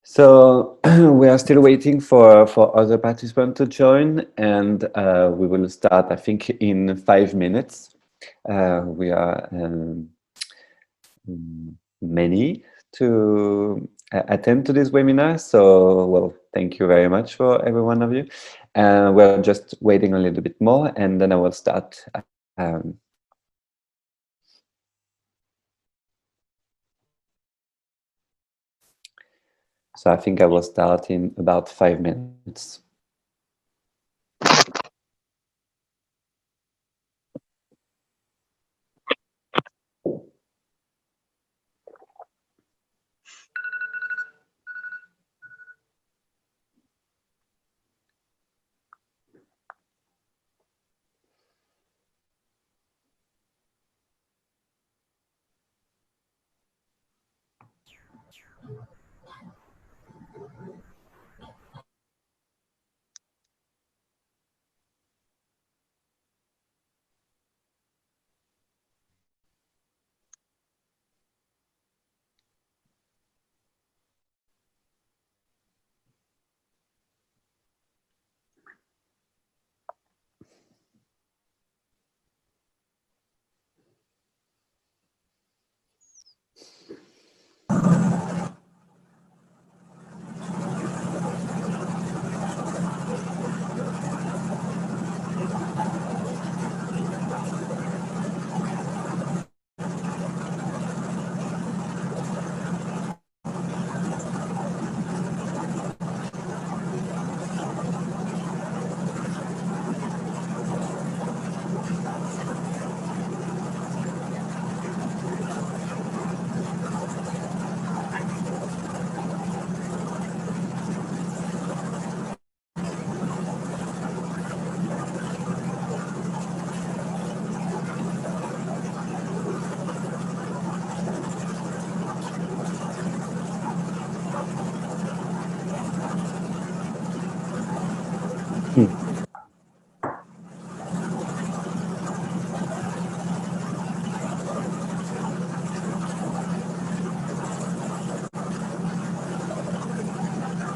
So we are still waiting for other participants to join, and we will start, I think, in 5 minutes. We are many to attend to this webinar, so well, thank you very much for every one of you. We're just waiting a little bit more, and then I will start. So I think I will start in about 5 minutes.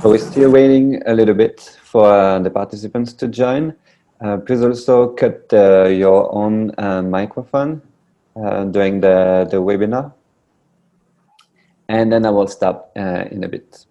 So we're still waiting a little bit for the participants to join. Please also cut your own microphone during the webinar. And then I will stop in a bit.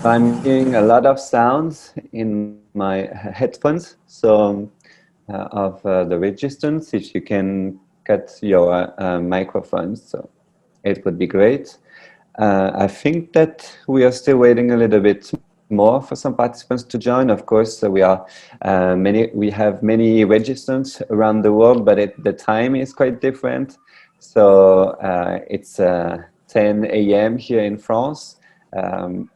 I'm hearing a lot of sounds in my headphones, so of the resistance. If you can cut your microphones, so it would be great. I think that we are still waiting a little bit more for some participants to join. Of course, we are we have many registrants around the world, but the time is quite different. So it's 10 a.m. here in France. And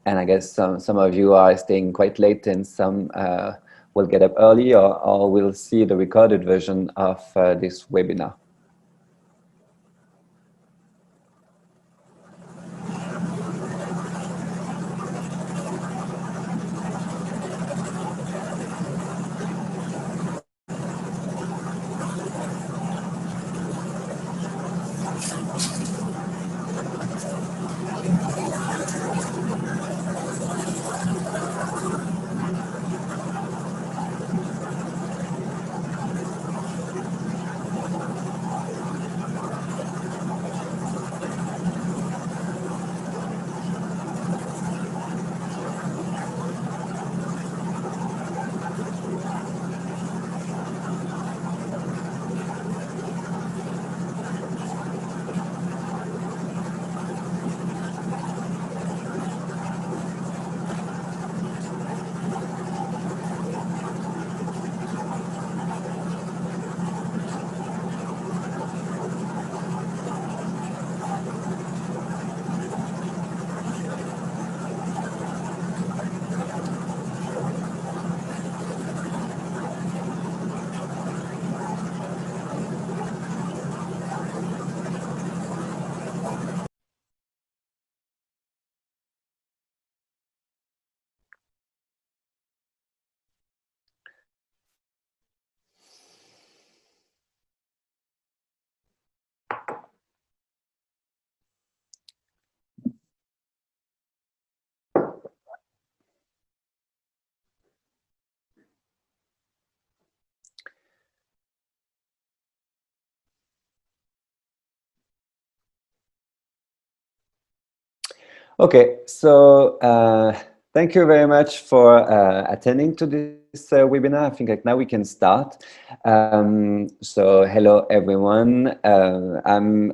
I guess some of you are staying quite late, and some will get up early, or will see the recorded version of this webinar. Okay, so thank you very much for attending to this webinar. I think like now we can start. So hello everyone. I'm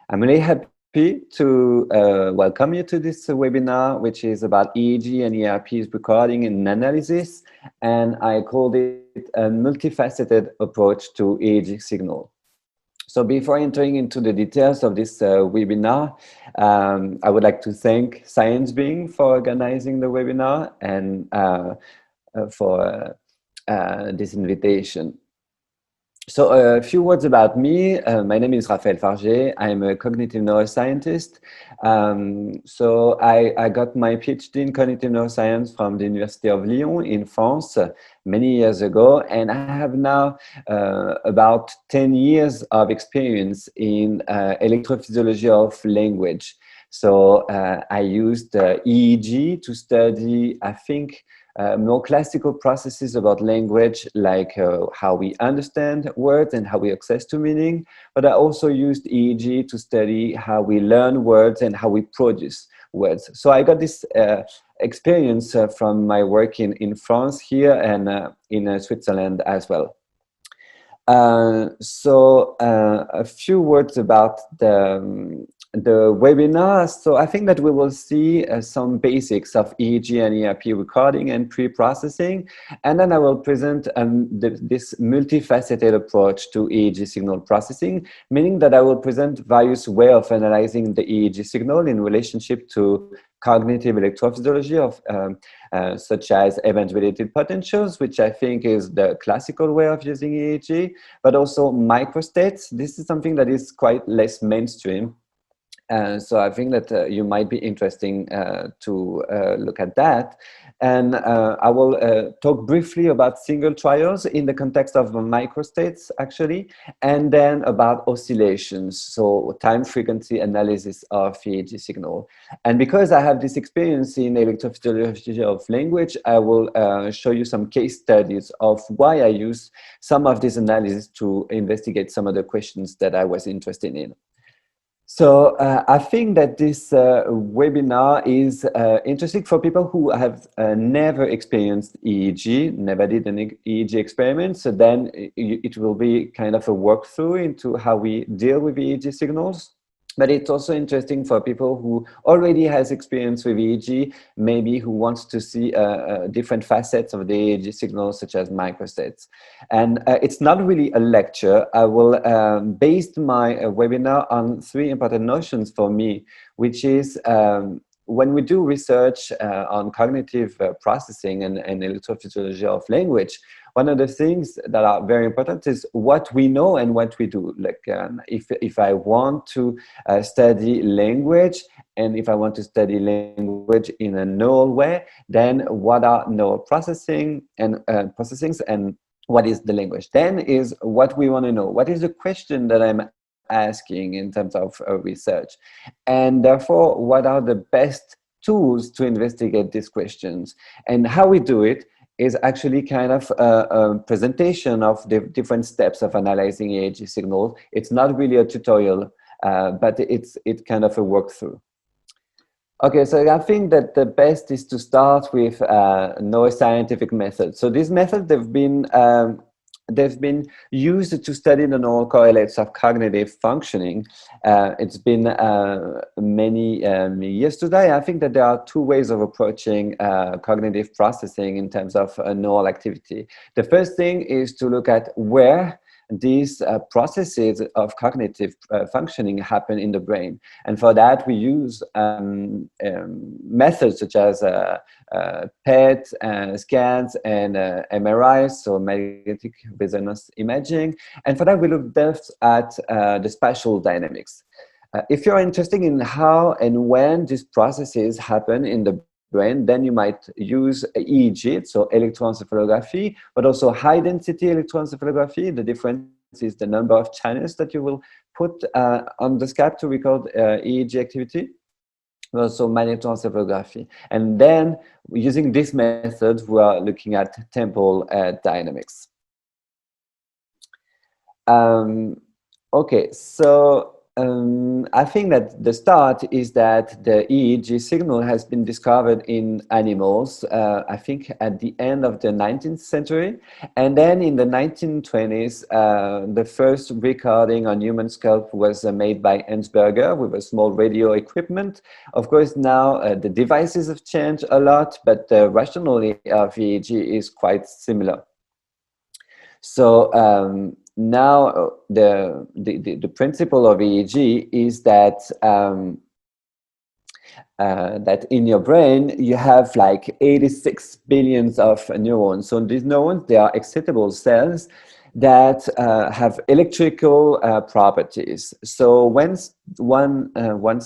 really happy to welcome you to this webinar, which is about EEG and ERP's recording and analysis, and I called it a multifaceted approach to EEG signal. So before entering into the details of this webinar, I would like to thank scienceBeam for organizing the webinar and for this invitation. So a few words about me. My name is Raphaël Fargier. I'm a cognitive neuroscientist. So I got my PhD in cognitive neuroscience from the University of Lyon in France many years ago. And I have now about 10 years of experience in electrophysiology of language. So I used EEG to study, I think, more classical processes about language, like how we understand words and how we access to meaning. But I also used EEG to study how we learn words and how we produce words. So I got this experience from my work in France here and in Switzerland as well. So a few words about the webinar. So I think that we will see some basics of EEG and ERP recording and pre-processing, and then I will present this multifaceted approach to EEG signal processing, meaning that I will present various ways of analyzing the EEG signal in relationship to cognitive electrophysiology of such as event-related potentials, which I think is the classical way of using EEG, but also microstates. This is something that is quite less mainstream. So I think that you might be interesting to look at that. And I will talk briefly about single trials in the context of microstates, actually, and then about oscillations, so time frequency analysis of EEG signal. And because I have this experience in electrophysiology of language, I will show you some case studies of why I use some of this analysis to investigate some of the questions that I was interested in. So I think that this webinar is interesting for people who have never experienced EEG, never did an EEG experiment. So then it will be kind of a walkthrough into how we deal with EEG signals. But it's also interesting for people who already has experience with EEG, maybe who wants to see different facets of the EEG signal, such as microstates. And it's not really a lecture. I will base my webinar on three important notions for me, which is when we do research on cognitive processing and electrophysiology of language, one of the things that are very important is what we know and what we do. Like if I want to study language, and if I want to study language in a neural way, then what are neural processing and processings, and what is the language? Then is what we want to know. What is the question that I'm asking in terms of research? And therefore, what are the best tools to investigate these questions? And how we do it is actually kind of a presentation of the different steps of analyzing EEG signals. It's not really a tutorial, but it's kind of a walkthrough. Okay, so I think that the best is to start with neuroscientific methods. So these methods, they've been used to study the neural correlates of cognitive functioning. It's been many years today. I think that there are two ways of approaching cognitive processing in terms of neural activity. The first thing is to look at where these processes of cognitive functioning happen in the brain. And for that, we use methods such as PET scans and MRIs, so magnetic resonance imaging. And for that, we look depth at the spatial dynamics. If you're interested in how and when these processes happen in the brain, then you might use EEG, so electroencephalography, but also high density electroencephalography. The difference is the number of channels that you will put on the scalp to record EEG activity. Also magnetoencephalography. And then using this method, we are looking at temporal dynamics. Okay, so I think that the start is that the EEG signal has been discovered in animals, I think at the end of the 19th century. And then in the 1920s, the first recording on human scalp was made by Ansberger with a small radio equipment. Of course, now the devices have changed a lot, but the rationale of EEG is quite similar. So now the principle of EEG is that that in your brain you have like 86 billions of neurons. So these neurons, they are excitable cells that have electrical properties. So once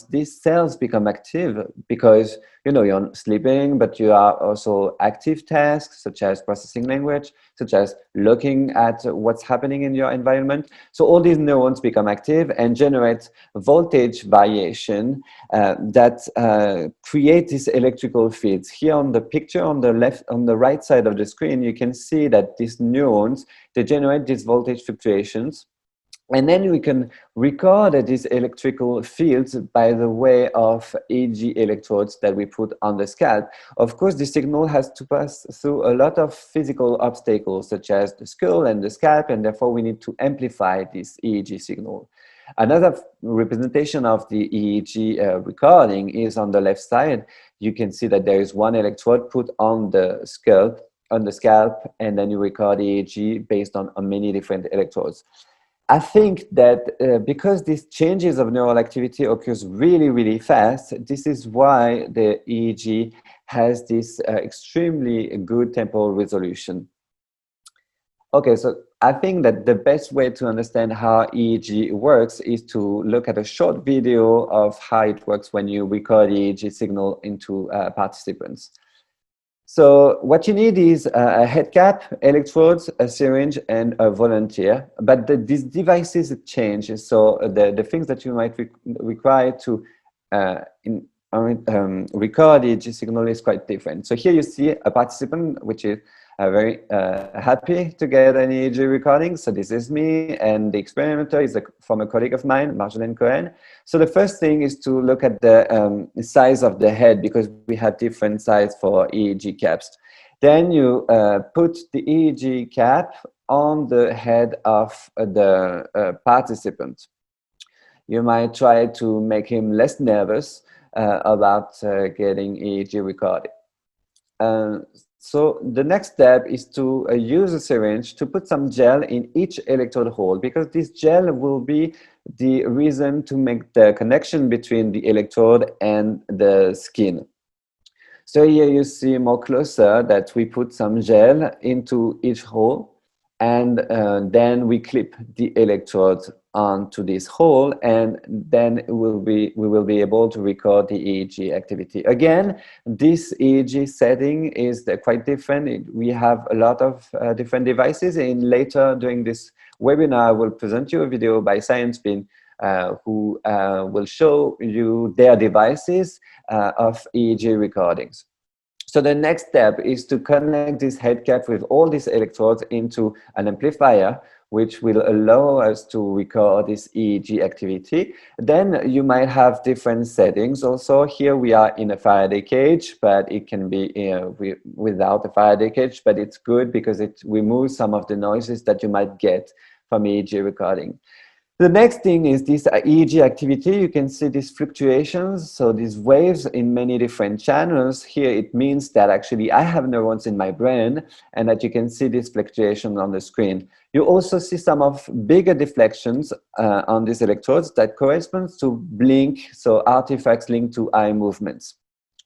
these cells become active, because you're sleeping, but you are also active tasks such as processing language, such as looking at what's happening in your environment. So all these neurons become active and generate voltage variation that create these electrical fields. Here on the picture on the right side of the screen, you can see that these neurons, they generate these voltage fluctuations. And then we can record these electrical fields by the way of EEG electrodes that we put on the scalp. Of course, the signal has to pass through a lot of physical obstacles, such as the skull and the scalp, and therefore we need to amplify this EEG signal. Another representation of the EEG recording is on the left side. You can see that there is one electrode put on the scalp, and then you record EEG based on many different electrodes. I think that because these changes of neural activity occurs really, really fast, this is why the EEG has this extremely good temporal resolution. Okay, so I think that the best way to understand how EEG works is to look at a short video of how it works when you record EEG signal into participants. So what you need is a head cap, electrodes, a syringe, and a volunteer. But these devices change. So the things that you might require to record EEG signal is quite different. So here you see a participant, which is very happy to get an EEG recording. So this is me, and the experimenter is a former colleague of mine, Marjolaine Cohen. So the first thing is to look at the size of the head, because we have different size for EEG caps. Then you put the EEG cap on the head of the participant. you might try to make him less nervous about getting EEG recorded. So the next step is to use a syringe to put some gel in each electrode hole, because this gel will be the reason to make the connection between the electrode and the skin. So here you see more closer that we put some gel into each hole, and then we clip the electrodes onto this hole, and then we will be able to record the EEG activity. Again, this EEG setting is quite different. We have a lot of different devices, and later during this webinar I will present you a video by scienceBeam who will show you their devices of EEG recordings. So the next step is to connect this head cap with all these electrodes into an amplifier, which will allow us to record this EEG activity. Then you might have different settings. Also, here we are in a Faraday cage, but it can be without a Faraday cage, but it's good because it removes some of the noises that you might get from EEG recording. The next thing is this EEG activity. You can see these fluctuations, so these waves in many different channels. Here it means that actually I have neurons in my brain, and that you can see this fluctuation on the screen. You also see some of bigger deflections on these electrodes that corresponds to blink, so artifacts linked to eye movements.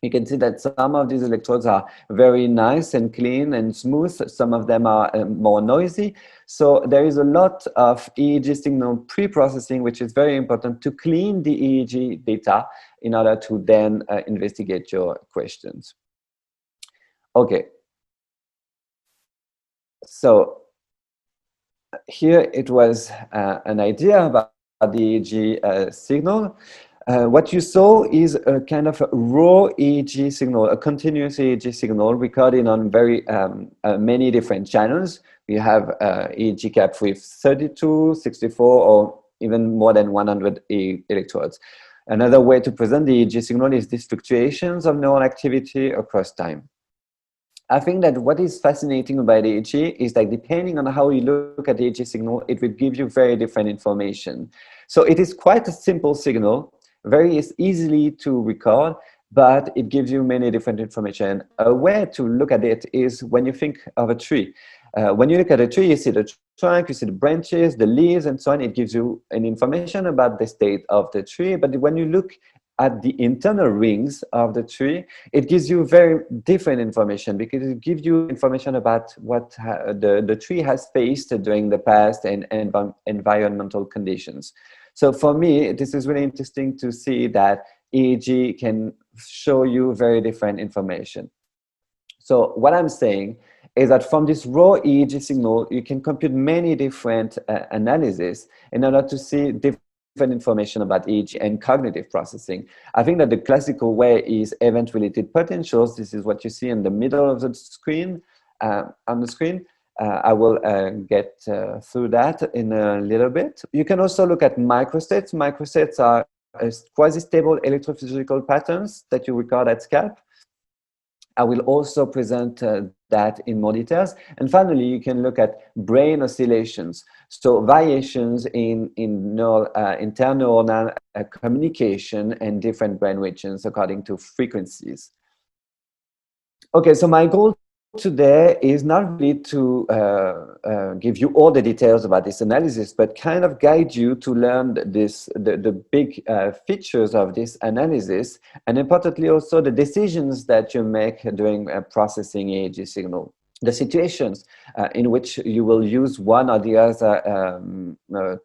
You can see that some of these electrodes are very nice and clean and smooth. Some of them are more noisy. So there is a lot of EEG signal pre-processing, which is very important to clean the EEG data in order to then investigate your questions. Okay. So here it was an idea about the EEG signal. What you saw is a kind of a raw EEG signal, a continuous EEG signal recorded on very many different channels. We have EEG cap with 32, 64, or even more than 100 electrodes. Another way to present the EEG signal is these fluctuations of neural activity across time. I think that what is fascinating about EEG is that depending on how you look at the EEG signal, it will give you very different information. So it is quite a simple signal, very easily to record, but it gives you many different information. A way to look at it is when you think of a tree. When you look at a tree, you see the trunk, you see the branches, the leaves, and so on. It gives you an information about the state of the tree. But when you look at the internal rings of the tree, it gives you very different information, because it gives you information about what the tree has faced during the past and environmental conditions. So for me, this is really interesting to see that EEG can show you very different information. So what I'm saying is that from this raw EEG signal, you can compute many different analyses in order to see different information about EEG and cognitive processing. I think that the classical way is event-related potentials. This is what you see in the middle of the screen, on the screen. I will get through that in a little bit. You can also look at microstates. Microstates are quasi-stable electrophysical patterns that you record at scalp. I will also present that in more details. And finally, you can look at brain oscillations. So variations in interneuronal communication and different brain regions according to frequencies. Okay, so my goal today is not really to give you all the details about this analysis, but kind of guide you to learn the big features of this analysis, and importantly also the decisions that you make during processing EEG signal. The situations in which you will use one or the other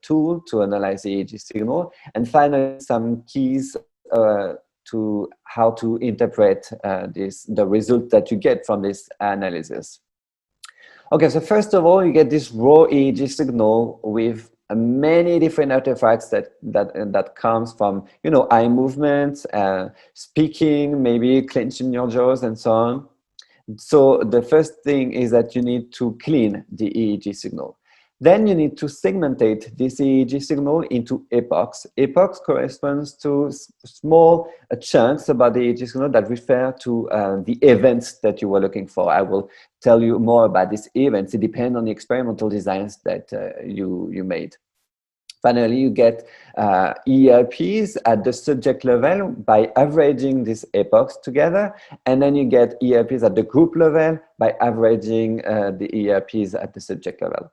tool to analyze the EEG signal, and finally some keys to how to interpret the result that you get from this analysis. Okay, so first of all, you get this raw EEG signal with many different artifacts that comes from, you know, eye movements, speaking, maybe clenching your jaws and so on. So the first thing is that you need to clean the EEG signal. Then you need to segmentate this EEG signal into epochs. Epochs corresponds to small chunks about the EEG signal that refer to the events that you were looking for. I will tell you more about these events. It depends on the experimental designs that you made. Finally, you get ERPs at the subject level by averaging these epochs together, and then you get ERPs at the group level by averaging the ERPs at the subject level.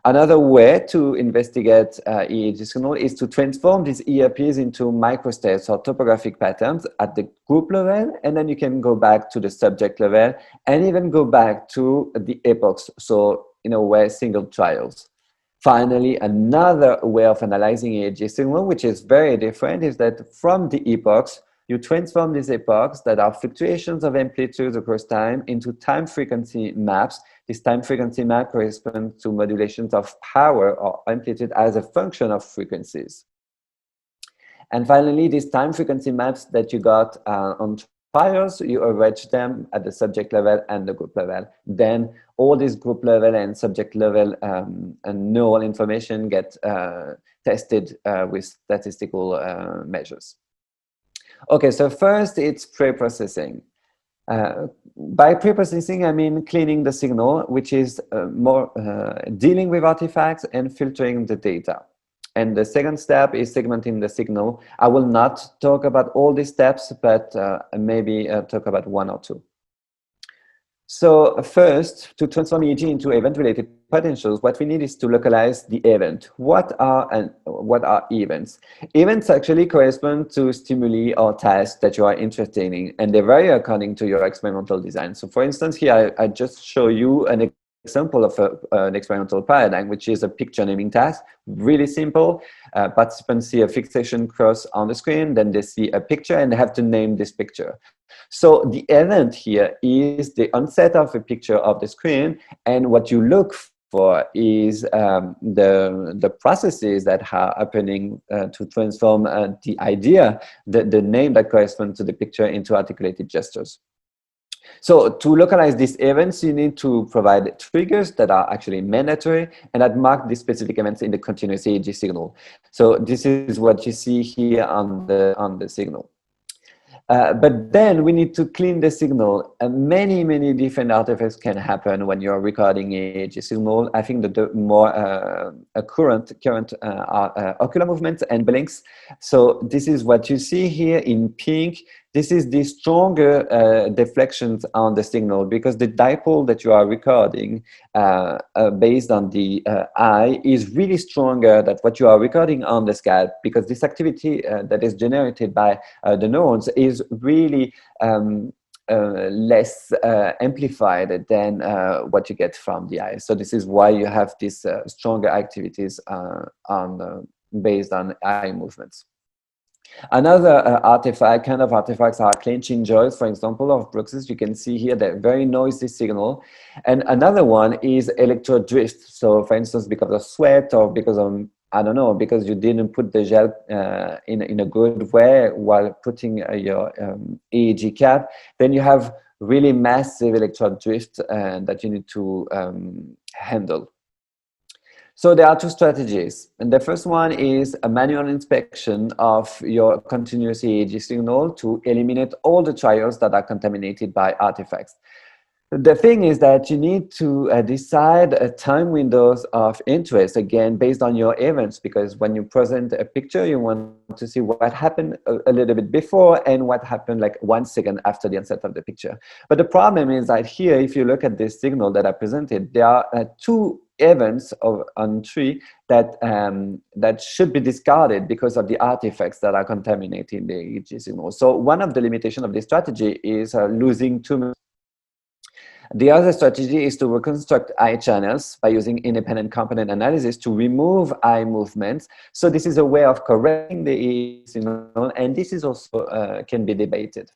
Another way to investigate EEG signal is to transform these ERPs into microstates or topographic patterns at the group level, and then you can go back to the subject level and even go back to the epochs, so in a way, single trials. Finally, another way of analyzing EEG signal, which is very different, is that from the epochs, you transform these epochs that are fluctuations of amplitudes across time into time frequency maps. This time frequency map corresponds to modulations of power or amplitude as a function of frequencies. And finally, these time frequency maps that you got on trials, you average them at the subject level and the group level. Then all this group level and subject level and neural information get tested with statistical measures. Okay, so first it's preprocessing. By preprocessing, I mean cleaning the signal, which is more dealing with artifacts and filtering the data. And the second step is segmenting the signal. I will not talk about all these steps, but maybe talk about one or two. So first, to transform EEG into event-related potentials, what we need is to localize the event. What are events? Events actually correspond to stimuli or tasks that you are interested in, and they vary according to your experimental design. So for instance, here I just show you an example of an experimental paradigm, which is a picture naming task. Really simple. Participants see a fixation cross on the screen, then they see a picture and they have to name this picture. So the event here is the onset of a picture of the screen, and what you look for is the processes that are happening to transform the idea, the name that corresponds to the picture, into articulated gestures. So to localize these events, you need to provide triggers that are actually mandatory and that mark these specific events in the continuous EEG signal. So this is what you see here on the signal. But then we need to clean the signal. Many different artifacts can happen when you're recording EEG signal. I think that the more current are ocular movements and blinks. So this is what you see here in pink. This is the stronger deflections on the signal, because the dipole that you are recording based on the eye is really stronger than what you are recording on the scalp, because this activity that is generated by the neurons is really less amplified than what you get from the eye. So this is why you have these stronger activities based on eye movements. Another kind of artifacts are clenching joints, for example, of bruxes. You can see here that very noisy signal. And another one is electrode drift. So for instance, because of sweat or because of, I don't know, because you didn't put the gel in a good way while putting your EEG cap, then you have really massive electrode drift that you need to handle. So there are two strategies. And the first one is a manual inspection of your continuous EEG signal to eliminate all the trials that are contaminated by artifacts. The thing is that you need to decide a time windows of interest, again, based on your events, because when you present a picture, you want to see what happened a little bit before and what happened like 1 second after the onset of the picture. But the problem is that here, if you look at this signal that I presented, there are two events on tree that that should be discarded because of the artifacts that are contaminating the EEG signal. So one of the limitations of this strategy is losing too much. The other strategy is to reconstruct eye channels by using independent component analysis to remove eye movements. So this is a way of correcting the EEG signal, and this is also can be debated.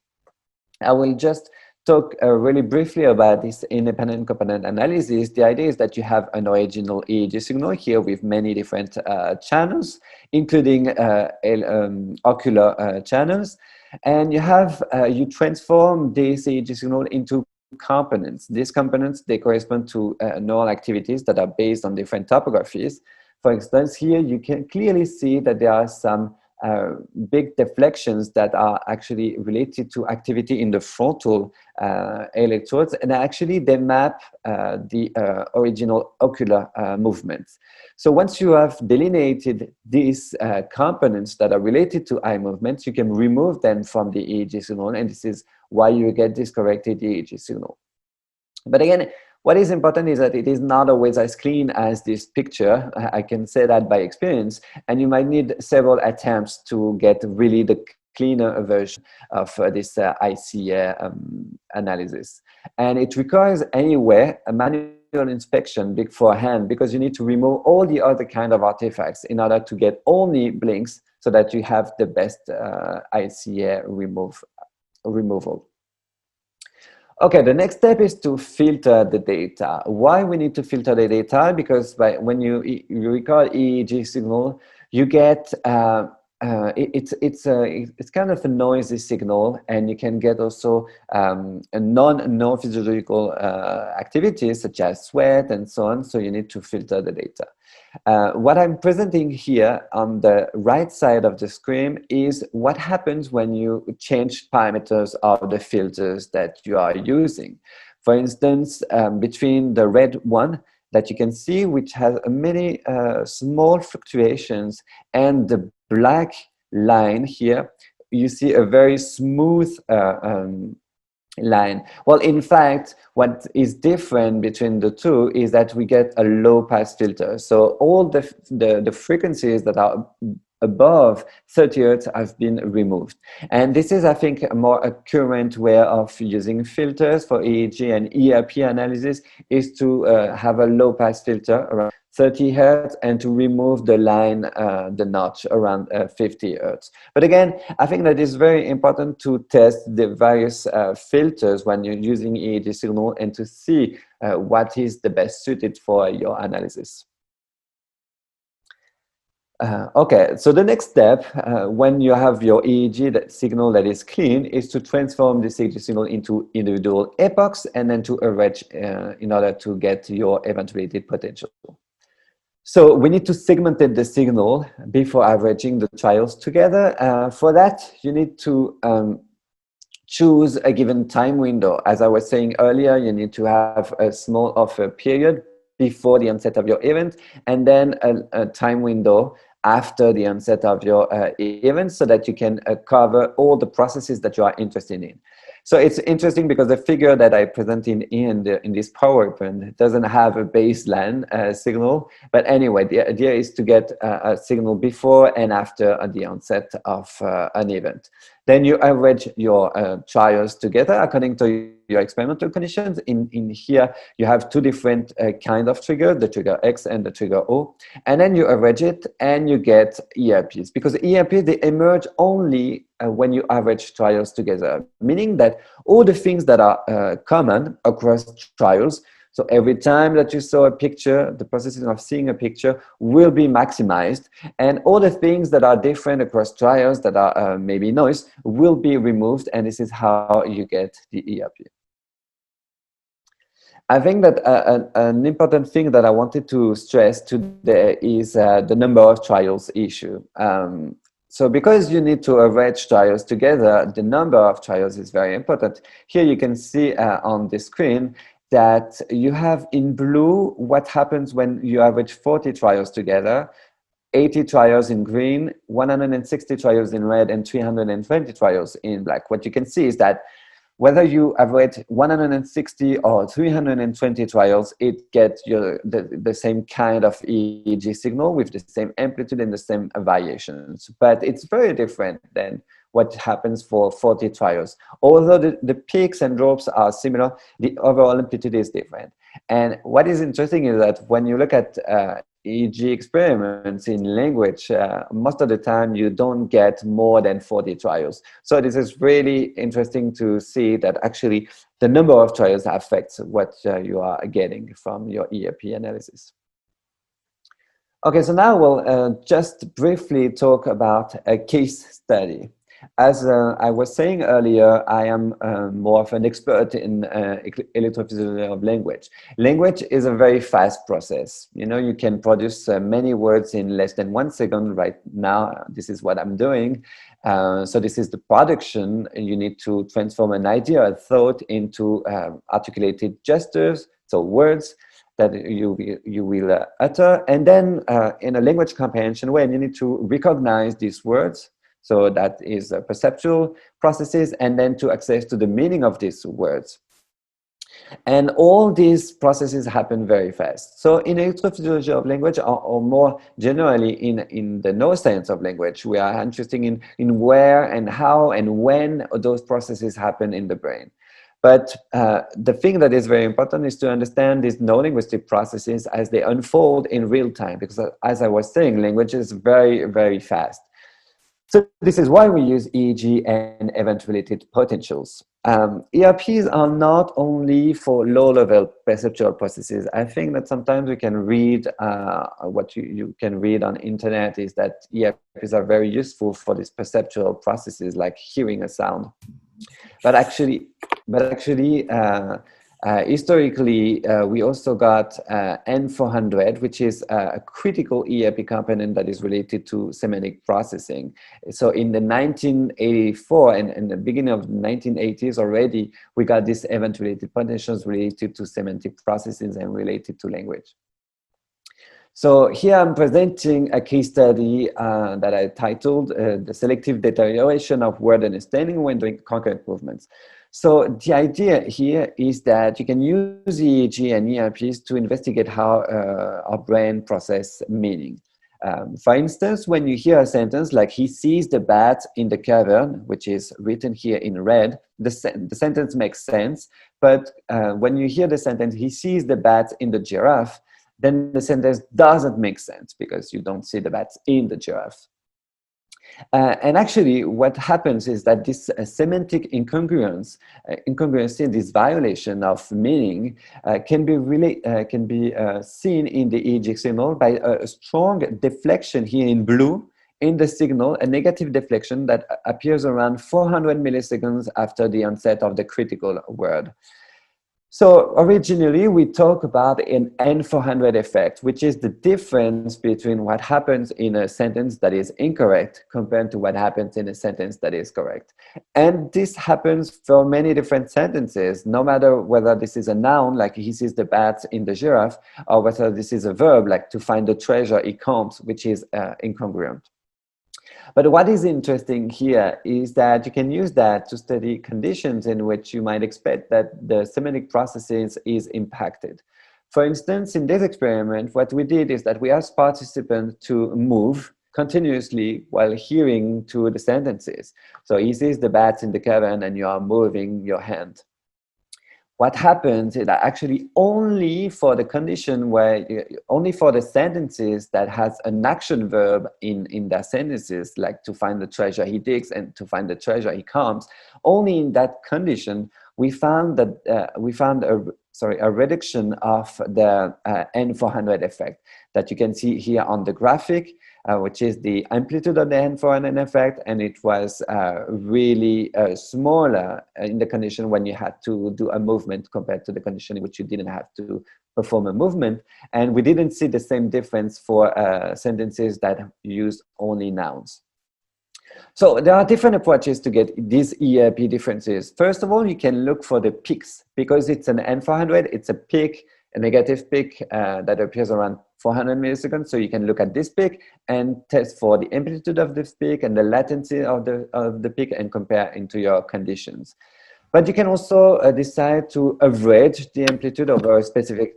I will just talk really briefly about this independent component analysis. The idea is that you have an original EEG signal here with many different channels, including ocular channels, and you transform this EEG signal into components. These components, they correspond to neural activities that are based on different topographies. For instance, here you can clearly see that there are some big deflections that are actually related to activity in the frontal electrodes, and actually they map the original ocular movements. So once you have delineated these components that are related to eye movements, you can remove them from the EEG signal, and this is why you get this corrected EEG signal. But again, what is important is that it is not always as clean as this picture. I can say that by experience, and you might need several attempts to get really the cleaner version of this ICA analysis. And it requires anyway a manual inspection beforehand, because you need to remove all the other kind of artifacts in order to get only blinks so that you have the best ICA removal. Okay, the next step is to filter the data. Why we need to filter the data? Because when you record EEG signal, you get it's kind of a noisy signal, and you can get also non-physiological activities such as sweat and so on. So you need to filter the data. What I'm presenting here on the right side of the screen is what happens when you change parameters of the filters that you are using. For instance, between the red one that you can see, which has many small fluctuations, and the black line here, you see a very smooth line. Well, in fact, what is different between the two is that we get a low pass filter. So all the frequencies that are above 30 Hertz have been removed. And this is, I think, a more current way of using filters for EEG and ERP analysis, is to have a low pass filter around 30 Hertz and to remove the line, the notch around 50 Hertz. But again, I think that it's very important to test the various filters when you're using EEG signal, and to see what is the best suited for your analysis. Okay, so the next step, when you have your EEG signal that is clean, is to transform this EEG signal into individual epochs, and then to arrange in order to get your evaluated potential. So we need to segment the signal before averaging the trials together. For that, you need to choose a given time window. As I was saying earlier, you need to have a small offer period before the onset of your event, and then a time window after the onset of your event, so that you can cover all the processes that you are interested in. So it's interesting because the figure that I presented in this PowerPoint doesn't have a baseline signal. But anyway, the idea is to get a signal before and after the onset of an event. Then you average your trials together according to your experimental conditions. In here, you have two different kind of trigger, the trigger X and the trigger O. And then you average it and you get ERPs. Because ERPs, they emerge only when you average trials together, meaning that all the things that are common across trials, so every time that you saw a picture, the processing of seeing a picture will be maximized, and all the things that are different across trials that are maybe noise will be removed, and this is how you get the ERP. I think that an important thing that I wanted to stress today is the number of trials issue. So because you need to average trials together, the number of trials is very important. Here you can see on the screen that you have in blue what happens when you average 40 trials together, 80 trials in green, 160 trials in red, and 320 trials in black. What you can see is that whether you average 160 or 320 trials, it gets the same kind of EEG signal with the same amplitude and the same variations. But it's very different than what happens for 40 trials. Although the peaks and drops are similar, the overall amplitude is different. And what is interesting is that when you look at EEG experiments in language, most of the time you don't get more than 40 trials. So this is really interesting to see that actually the number of trials affects what you are getting from your ERP analysis. Okay, so now we'll just briefly talk about a case study. As I was saying earlier, I am more of an expert in electrophysiology of language. Language is a very fast process. You know, you can produce many words in less than 1 second. Right now, this is what I'm doing. So this is the production, and you need to transform an idea, a thought, into articulated gestures, so words that you will utter. And then in a language comprehension way, you need to recognize these words. So that is perceptual processes, and then to access to the meaning of these words. And all these processes happen very fast. So in electrophysiology of language, or more generally in the neuroscience of language, we are interested in where and how and when those processes happen in the brain. But the thing that is very important is to understand these neurolinguistic processes as they unfold in real time, because as I was saying, language is very, very fast. So this is why we use EEG and event-related potentials. ERPs are not only for low-level perceptual processes. I think that sometimes we can read, what you can read on internet is that ERPs are very useful for these perceptual processes like hearing a sound. But actually, historically, we also got N400, which is a critical ERP component that is related to semantic processing. So in the 1984 and the beginning of the 1980s already, we got these event-related potentials related to semantic processes and related to language. So here I'm presenting a case study that I titled The Selective Deterioration of Word Understanding when Doing Concurrent Movements. So the idea here is that you can use EEG and ERPs to investigate how our brain process meaning. For instance, when you hear a sentence like "he sees the bat in the cavern," which is written here in red, the sentence makes sense. But when you hear the sentence "he sees the bat in the giraffe," then the sentence doesn't make sense because you don't see the bats in the giraffe. And actually, what happens is that this semantic incongruency, this violation of meaning, can be seen in the EEG signal by a strong deflection here in blue in the signal, a negative deflection that appears around 400 milliseconds after the onset of the critical word. So originally, we talk about an N400 effect, which is the difference between what happens in a sentence that is incorrect compared to what happens in a sentence that is correct. And this happens for many different sentences, no matter whether this is a noun, like "he sees the bat in the giraffe," or whether this is a verb, like "to find the treasure he counts," which is incongruent. But what is interesting here is that you can use that to study conditions in which you might expect that the semantic processes is impacted. For instance, in this experiment, what we did is that we asked participants to move continuously while hearing to the sentences. So he sees the bats in the cavern and you are moving your hand. What happens is that actually only for the condition where, only for the sentences that has an action verb in their sentences, like "to find the treasure he digs" and "to find the treasure he counts," only in that condition, we found that a reduction of the N400 effect that you can see here on the graphic, which is the amplitude of the N400 effect, and it was really smaller in the condition when you had to do a movement compared to the condition in which you didn't have to perform a movement. And we didn't see the same difference for sentences that use only nouns. So there are different approaches to get these ERP differences. First of all, you can look for the peaks. Because it's an N400, it's a peak, a negative peak that appears around 400 milliseconds. So you can look at this peak and test for the amplitude of this peak and the latency of the peak and compare into your conditions. But you can also decide to average the amplitude over a specific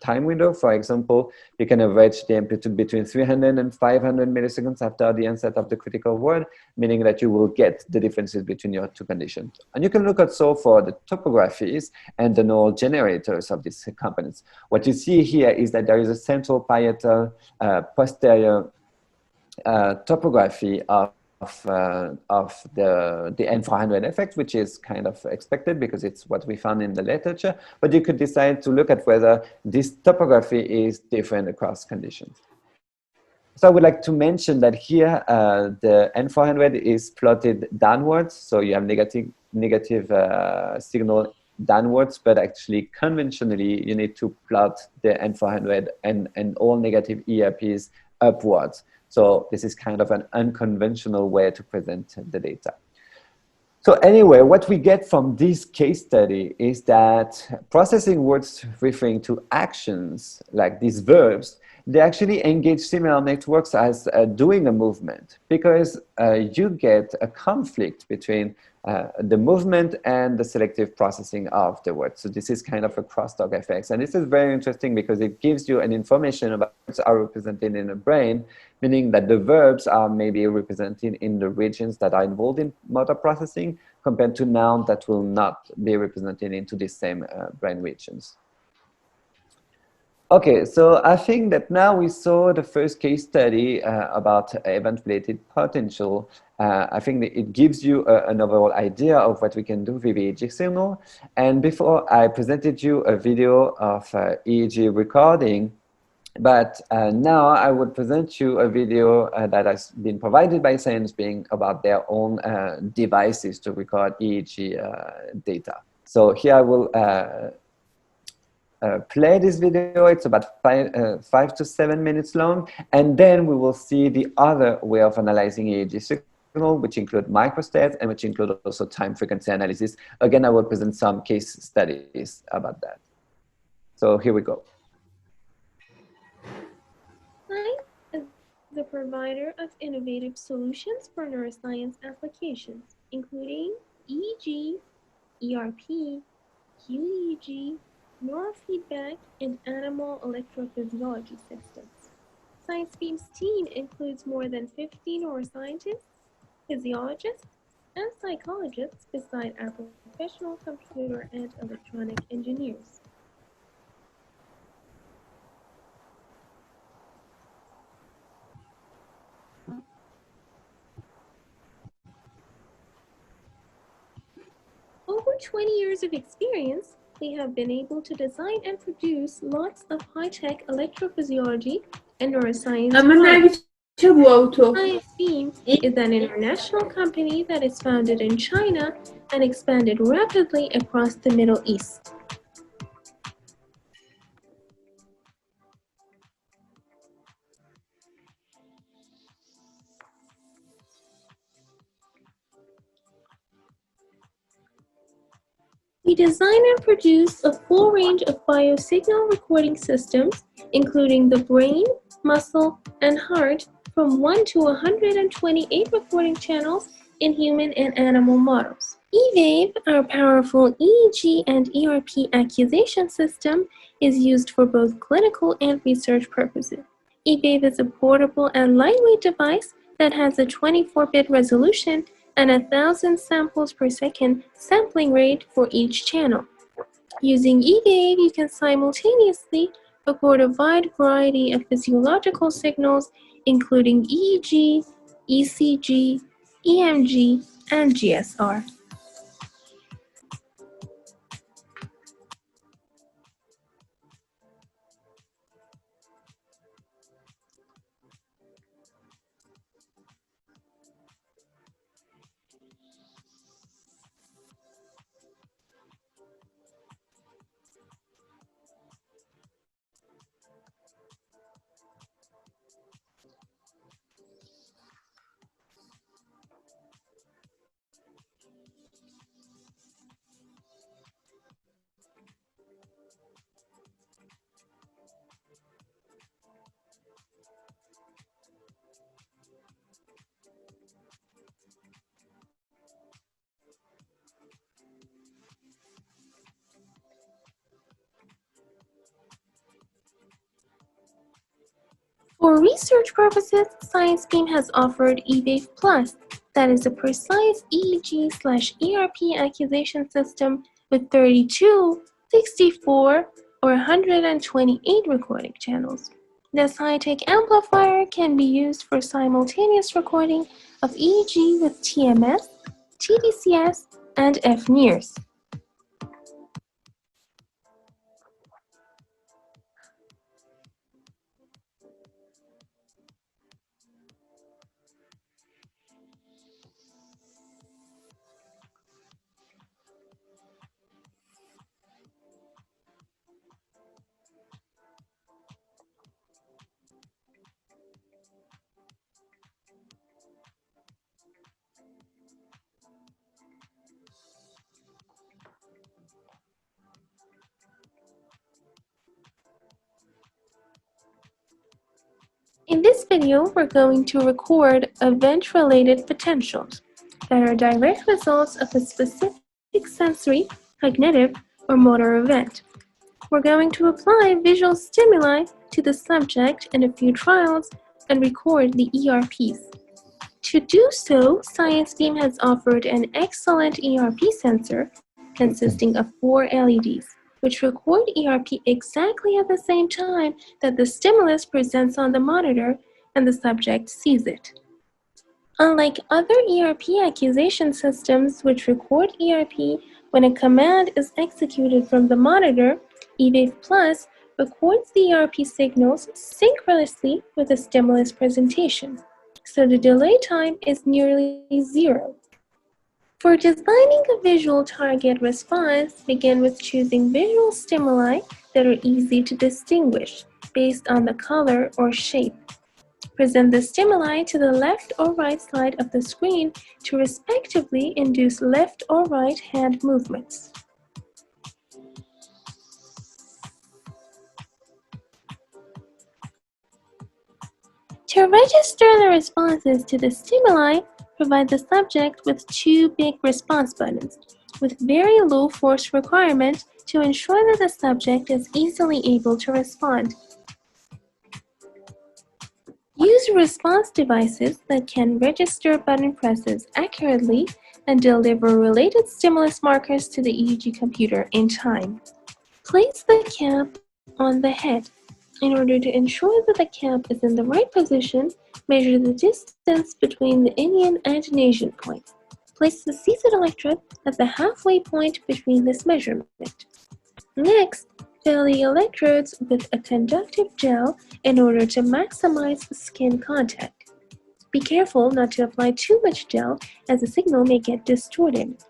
time window. For example, you can average the amplitude between 300 and 500 milliseconds after the onset of the critical word, meaning that you will get the differences between your two conditions. And you can look also for the topographies and the neural generators of these components. What you see here is that there is a central parietal posterior topography of the N400 effect, which is kind of expected because it's what we found in the literature. But you could decide to look at whether this topography is different across conditions. So I would like to mention that here the N400 is plotted downwards, so you have negative signal downwards, but actually conventionally you need to plot the N400 and all negative ERPs upwards. So this is kind of an unconventional way to present the data. So anyway, what we get from this case study is that processing words referring to actions, like these verbs, they actually engage similar networks as doing a movement, because you get a conflict between the movement and the selective processing of the word. So this is kind of a crosstalk effect. And this is very interesting because it gives you an information about what are represented in the brain, meaning that the verbs are maybe represented in the regions that are involved in motor processing compared to nouns that will not be represented into the same brain regions. Okay, so I think that now we saw the first case study about event-related potential. I think that it gives you an overall idea of what we can do with EEG signal. And before I presented you a video of EEG recording, but now I would present you a video that has been provided by scienceBeam about their own devices to record EEG data. So here I will play this video. It's about 5 to 7 minutes long, and then we will see the other way of analyzing EEG signal, which include microstate and which include also time frequency analysis. Again, I will present some case studies about that. So here we go. Science is the provider of innovative solutions for neuroscience applications, including EEG, ERP, QEEG, neurofeedback, and animal electrophysiology systems. scienceBeam's team includes more than 50 neuroscientists, physiologists, and psychologists beside our professional computer and electronic engineers. Over 20 years of experience, they have been able to design and produce lots of high-tech electrophysiology and neuroscience products. scienceBeam is an international company that is founded in China and expanded rapidly across the Middle East. We design and produce a full range of biosignal recording systems, including the brain, muscle, and heart, from 1 to 128 recording channels in human and animal models. eWave, our powerful EEG and ERP accusation system, is used for both clinical and research purposes. eWave is a portable and lightweight device that has a 24-bit resolution and 1,000 samples per second sampling rate for each channel. Using eWave, you can simultaneously record a wide variety of physiological signals, including EEG, ECG, EMG, and GSR. For research purposes, scienceBeam has offered eWave Plus, that is a precise EEG/ERP accusation system with 32, 64, or 128 recording channels. This high-tech amplifier can be used for simultaneous recording of EEG with TMS, TDCS, and FNIRS. In this video, we're going to record event-related potentials that are direct results of a specific sensory, cognitive, or motor event. We're going to apply visual stimuli to the subject in a few trials and record the ERPs. To do so, scienceBeam has offered an excellent ERP sensor consisting of 4 LEDs, which record ERP exactly at the same time that the stimulus presents on the monitor and the subject sees it. Unlike other ERP accusation systems which record ERP when a command is executed from the monitor, eWave Plus records the ERP signals synchronously with the stimulus presentation, so the delay time is nearly zero. For designing a visual target response, begin with choosing visual stimuli that are easy to distinguish based on the color or shape. Present the stimuli to the left or right side of the screen to respectively induce left or right hand movements. To register the responses to the stimuli, provide the subject with 2 big response buttons with very low force requirement to ensure that the subject is easily able to respond. Use response devices that can register button presses accurately and deliver related stimulus markers to the EEG computer in time. Place the cap on the head. In order to ensure that the cap is in the right position, measure the distance between the Indian and Asian points. Place the seated electrode at the halfway point between this measurement. Next, fill the electrodes with a conductive gel in order to maximize skin contact. Be careful not to apply too much gel, as the signal may get distorted.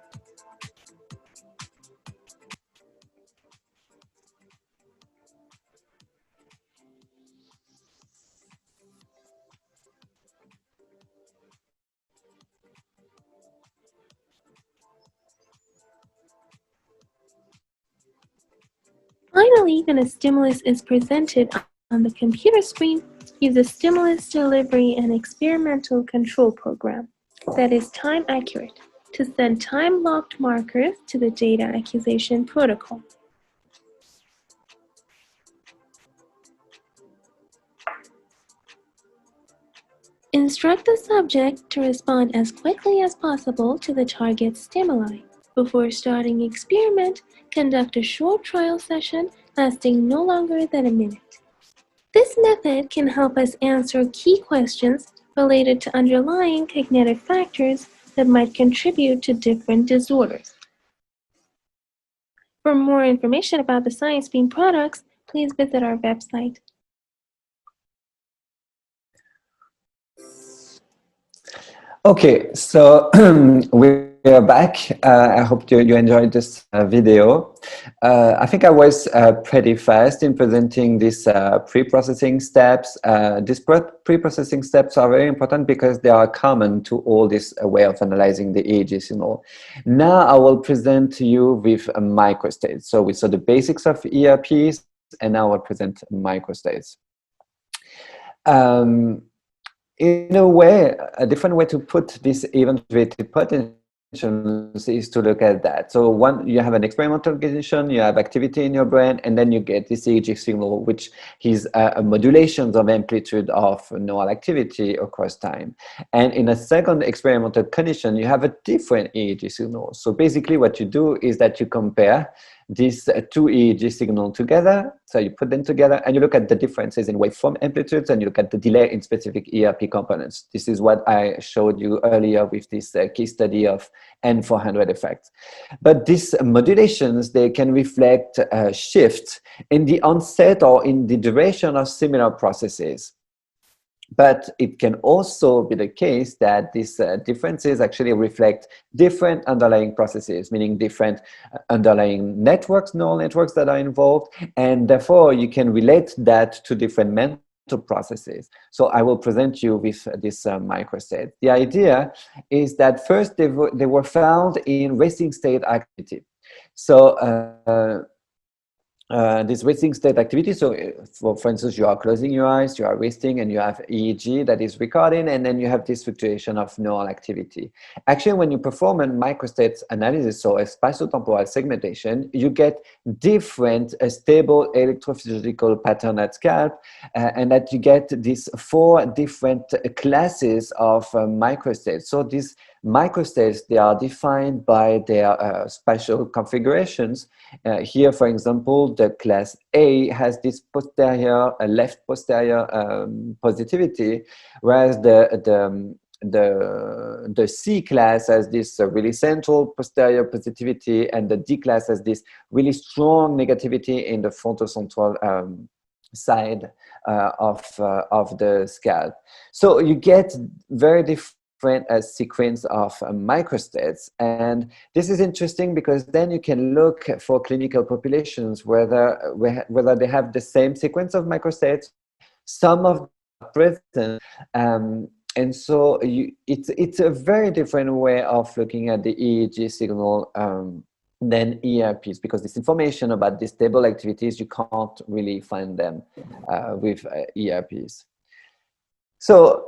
Finally, when a stimulus is presented on the computer screen, use a stimulus delivery and experimental control program that is time accurate to send time-locked markers to the data accusation protocol. Instruct the subject to respond as quickly as possible to the target stimuli. Before starting the experiment, conduct a short trial session lasting no longer than a minute. This method can help us answer key questions related to underlying cognitive factors that might contribute to different disorders. For more information about the scienceBeam products, please visit our website. Okay, so we are back. I hope you enjoyed this video. I think I was pretty fast in presenting these pre-processing steps. These pre-processing steps are very important because they are common to all this way of analyzing the EEG signal. Now I will present to you with a microstate. So we saw the basics of ERPs, and now I'll present microstates. In a way, a different way to put this event-related potentials is to look at that. So one, you have an experimental condition, you have activity in your brain, and then you get this EEG signal, which is a modulation of amplitude of neural activity across time. And in a second experimental condition, you have a different EEG signal. So basically what you do is that you compare these 2 EEG signals together. So you put them together and you look at the differences in waveform amplitudes and you look at the delay in specific ERP components. This is what I showed you earlier with this case study of N400 effects. But these modulations, they can reflect a shift in the onset or in the duration of similar processes. But it can also be the case that these differences actually reflect different underlying processes, meaning different underlying networks, neural networks that are involved, and therefore you can relate that to different mental processes. So I will present you with this microstate. The idea is that first they were found in resting state activity. So this resting state activity. So for instance, you are closing your eyes, you are resting, and you have EEG that is recording, and then you have this fluctuation of neural activity. Actually, when you perform a microstate analysis, so a spatiotemporal segmentation, you get different stable electrophysiological pattern at scalp, and that you get these 4 different classes of microstates. So these microstates, they are defined by their spatial configurations. Here, for example, the class A has this posterior, left posterior positivity, whereas the C class has this really central posterior positivity, and the D class has this really strong negativity in the frontocentral side of the scalp. So you get very different sequence of microstates, and this is interesting because then you can look for clinical populations whether they have the same sequence of microstates. Some of them are present, and so it's a very different way of looking at the EEG signal than ERPs, because this information about these stable activities, you can't really find them with ERPs. So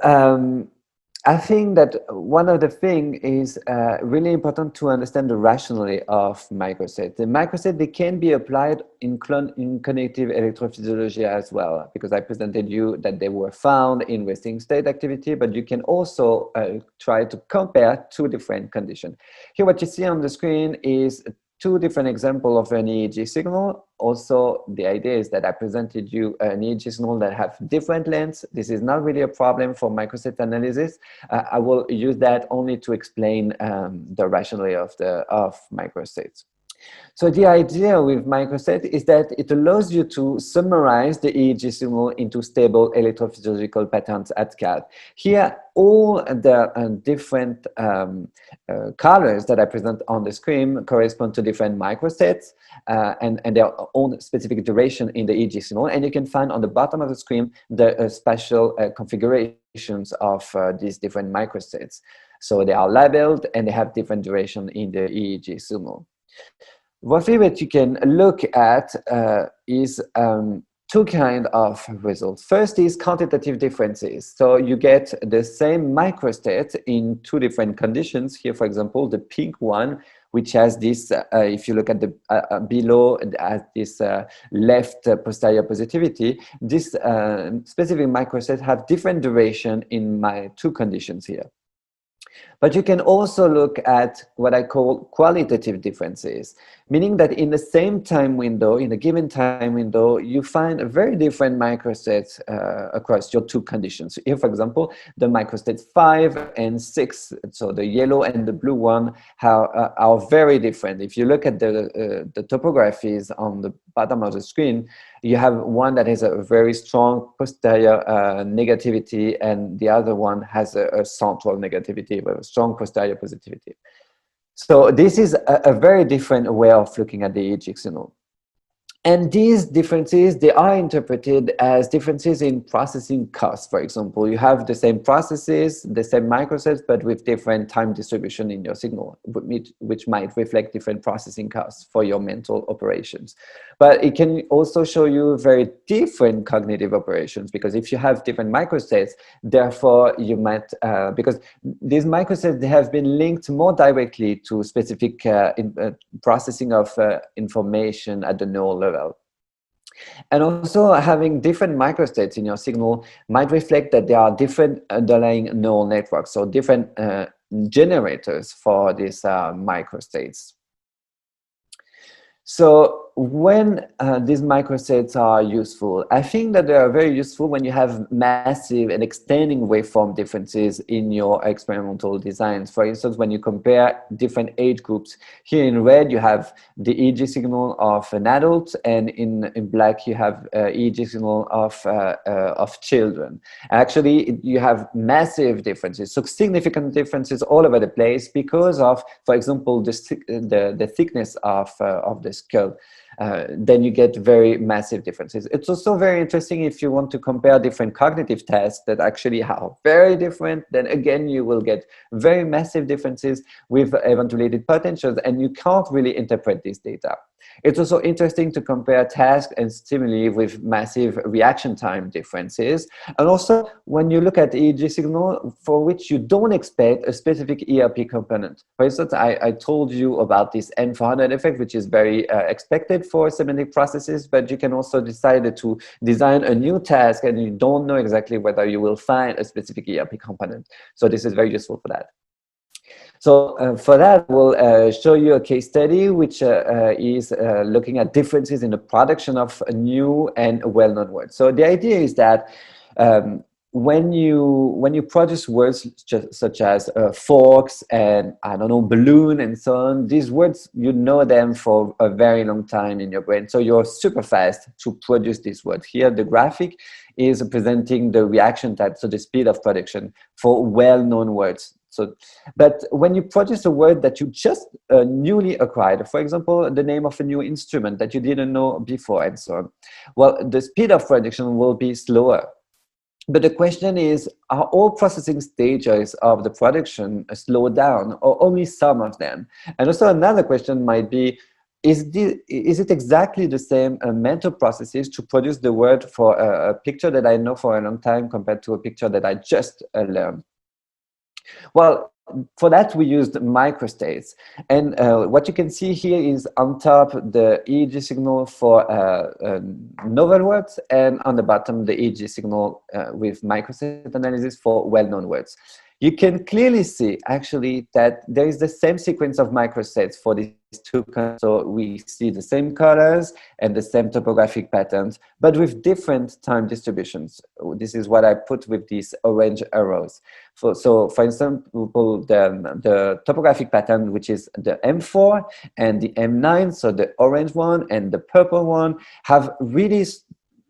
I think that one of the things is really important to understand the rationale of microstate. The microstate, they can be applied in cognitive electrophysiology as well, because I presented you that they were found in resting state activity, but you can also try to compare 2 different conditions. Here, what you see on the screen is 2 different examples of an EEG signal. Also, the idea is that I presented you an EEG signal that have different lengths. This is not really a problem for microstate analysis. I will use that only to explain the rationale of microstates. So the idea with microstate is that it allows you to summarize the EEG signal into stable electrophysiological patterns at scalp. Here, all the different colors that I present on the screen correspond to different microstates and their own specific duration in the EEG signal. And you can find on the bottom of the screen the spatial configurations of these different microstates. So they are labeled and they have different duration in the EEG signal. Roughly, what you can look at is 2 kinds of results. First is quantitative differences. So you get the same microstate in 2 different conditions. Here, for example, the pink one, which has this, if you look at the below, at this left posterior positivity, this specific microstate have different duration in my 2 conditions here. But you can also look at what I call qualitative differences, meaning that in the same time window, in a given time window, you find a very different microstates across your 2 conditions. Here, for example, the microstates 5 and 6, so the yellow and the blue one are very different. If you look at the topographies on the bottom of the screen, you have one that has a very strong posterior negativity, and the other one has a central negativity with a strong posterior positivity. So this is a very different way of looking at the EEG signal. And these differences, they are interpreted as differences in processing costs. For example, you have the same processes, the same microstates, but with different time distribution in your signal, which might reflect different processing costs for your mental operations. But it can also show you very different cognitive operations, because if you have different microstates, therefore you might, because these microstates, they have been linked more directly to specific processing of information at the neural level. And also, having different microstates in your signal might reflect that there are different underlying neural networks, so different generators for these microstates. So when these microstates are useful, I think that they are very useful when you have massive and extending waveform differences in your experimental designs. For instance, when you compare different age groups, here in red you have the EEG signal of an adult, and in black you have EEG signal of children. Actually, you have massive differences, so significant differences all over the place because of, for example, the thickness of the skull. Then you get very massive differences. It's also very interesting if you want to compare different cognitive tests that actually are very different. Then again, you will get very massive differences with eventuated potentials, and you can't really interpret this data. It's also interesting to compare tasks and stimuli with massive reaction time differences. And also, when you look at EEG signal for which you don't expect a specific ERP component. For instance, I told you about this N400 effect, which is very expected for semantic processes, but you can also decide to design a new task and you don't know exactly whether you will find a specific ERP component. So this is very useful for that. So for that, we'll show you a case study, which is looking at differences in the production of new and well-known words. So the idea is that when you produce words such as forks and, I don't know, balloon and so on, these words, you know them for a very long time in your brain. So you're super fast to produce these words. Here, the graphic is presenting the reaction time, so the speed of production for well-known words. So, but when you produce a word that you just newly acquired, for example, the name of a new instrument that you didn't know before and so on, well, the speed of production will be slower. But the question is, are all processing stages of the production slowed down, or only some of them? And also another question might be, is it exactly the same mental processes to produce the word for a picture that I know for a long time compared to a picture that I just learned? Well, for that, we used microstates. And what you can see here is on top the EEG signal for novel words, and on the bottom the EEG signal with microstate analysis for well-known words. You can clearly see actually that there is the same sequence of microstates for these two colors. So we see the same colors and the same topographic patterns, but with different time distributions. This is what I put with these orange arrows. So for instance, the topographic pattern, which is the M4 and the M9, so the orange one and the purple one, have really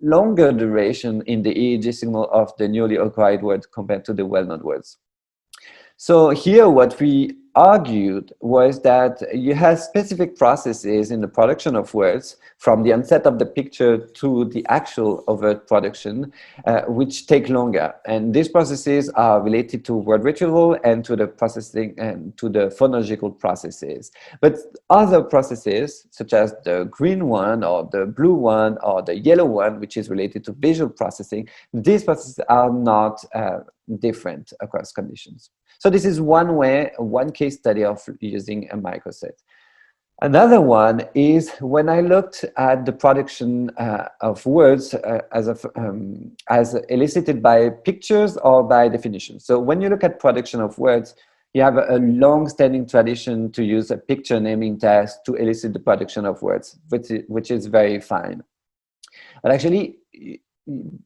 longer duration in the EEG signal of the newly acquired word compared to the well-known words. So here what we argued was that you have specific processes in the production of words from the onset of the picture to the actual overt production, which take longer. And these processes are related to word retrieval and to the processing and to the phonological processes. But other processes, such as the green one or the blue one or the yellow one, which is related to visual processing, these processes are not different across conditions. So this is one way, one case study of using a microstate. Another one is when I looked at the production of words as elicited by pictures or by definition. So when you look at production of words, you have a long-standing tradition to use a picture naming task to elicit the production of words, which is very fine. But actually,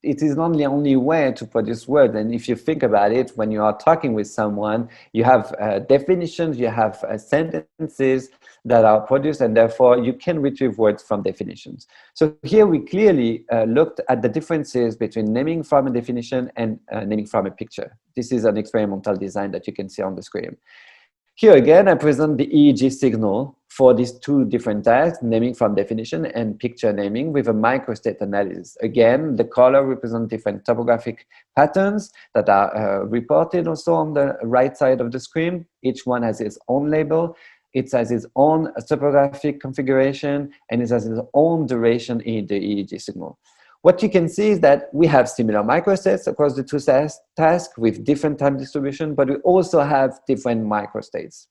it is not the only way to produce words. And if you think about it, when you are talking with someone, you have definitions, you have sentences that are produced, and therefore you can retrieve words from definitions. So here we clearly looked at the differences between naming from a definition and naming from a picture. This is an experimental design that you can see on the screen. Here again, I present the EEG signal for these two different tasks, naming from definition and picture naming, with a microstate analysis. Again, the color represents different topographic patterns that are reported also on the right side of the screen. Each one has its own label. It has its own topographic configuration, and it has its own duration in the EEG signal. What you can see is that we have similar microstates across the two tasks with different time distribution, but we also have different microstates.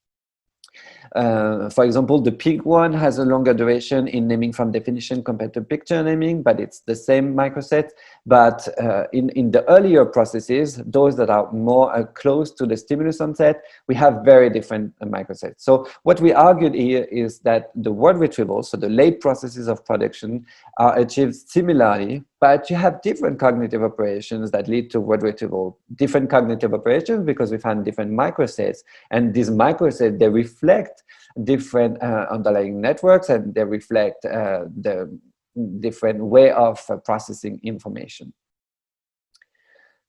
For example, the pink one has a longer duration in naming from definition compared to picture naming, but it's the same microstate. But in the earlier processes, those that are more close to the stimulus onset, we have very different microstates. So what we argued here is that the word retrieval, so the late processes of production, are achieved similarly, but you have different cognitive operations that lead to word retrieval. Different cognitive operations because we find different microstates, and these microstates, they reflect different underlying networks, and they reflect the different way of processing information.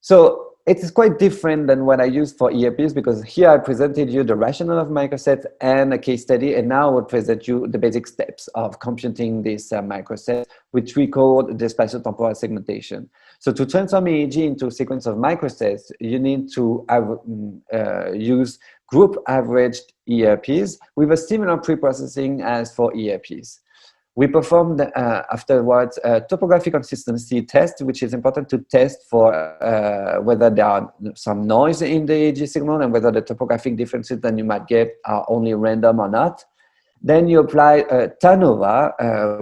So it is quite different than what I used for ERPs, because here I presented you the rationale of microsets and a case study, and now I will present you the basic steps of computing this microset, which we call the spatiotemporal segmentation. So to transform EEG into a sequence of microsets, you need to use group averaged ERPs with a similar preprocessing as for ERPs. We performed afterwards a topographic consistency test, which is important to test for whether there are some noise in the EEG signal and whether the topographic differences that you might get are only random or not. Then you apply turnover,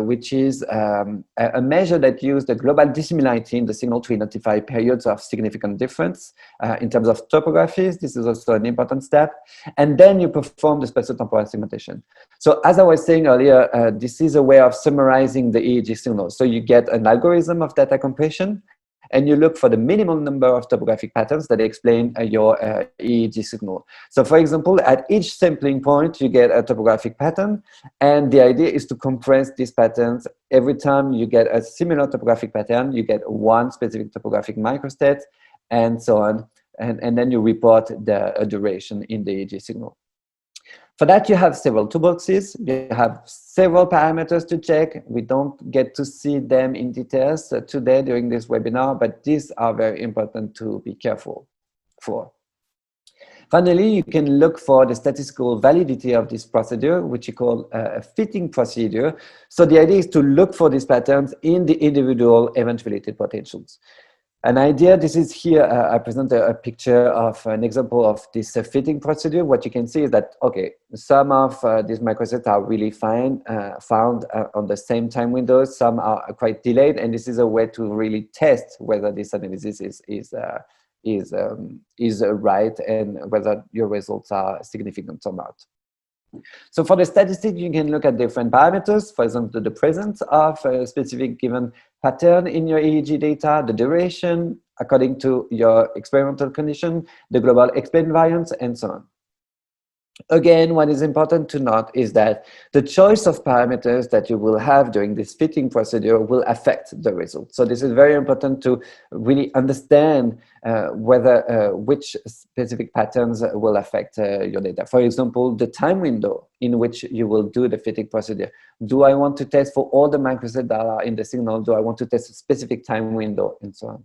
which is a measure that uses the global dissimilarity in the signal to identify periods of significant difference in terms of topographies. This is also an important step. And then you perform the spatiotemporal segmentation. So as I was saying earlier, this is a way of summarizing the EEG signal. So you get an algorithm of data compression, and you look for the minimum number of topographic patterns that explain your EEG signal. So for example, at each sampling point, you get a topographic pattern, and the idea is to compress these patterns. Every time you get a similar topographic pattern, you get one specific topographic microstate, and so on, and then you report the duration in the EEG signal. For that, you have several toolboxes. You have several parameters to check. We don't get to see them in details today during this webinar, but these are very important to be careful for. Finally, you can look for the statistical validity of this procedure, which you call a fitting procedure. So the idea is to look for these patterns in the individual event-related potentials. An idea, this is here, I present a picture of an example of this fitting procedure. What you can see is that, okay, some of these microsets are really fine, found on the same time windows, some are quite delayed, and this is a way to really test whether this analysis is right and whether your results are significant or not. So for the statistics, you can look at different parameters, for example, the presence of a specific given pattern in your EEG data, the duration according to your experimental condition, the global explained variance, and so on. Again, what is important to note is that the choice of parameters that you will have during this fitting procedure will affect the result. So this is very important to really understand which specific patterns will affect your data. For example, the time window in which you will do the fitting procedure. Do I want to test for all the microsets that are in the signal? Do I want to test a specific time window, and so on?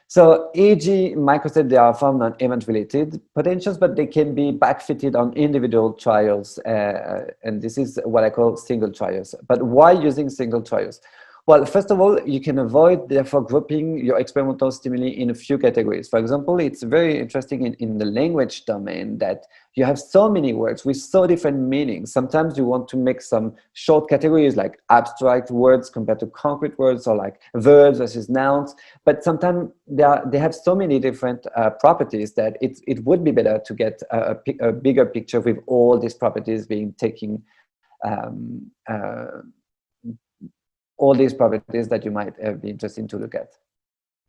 So EEG microsets, they are found on event-related potentials, but they can be backfitted on individual trials, and this is what I call single trials. But why using single trials? Well, first of all, you can avoid, therefore, grouping your experimental stimuli in a few categories. For example, it's very interesting in the language domain that you have so many words with so different meanings. Sometimes you want to make some short categories like abstract words compared to concrete words, or like verbs versus nouns. But sometimes they have so many different properties that it would be better to get a bigger picture with all these properties being taken, all these properties that you might be interested to look at.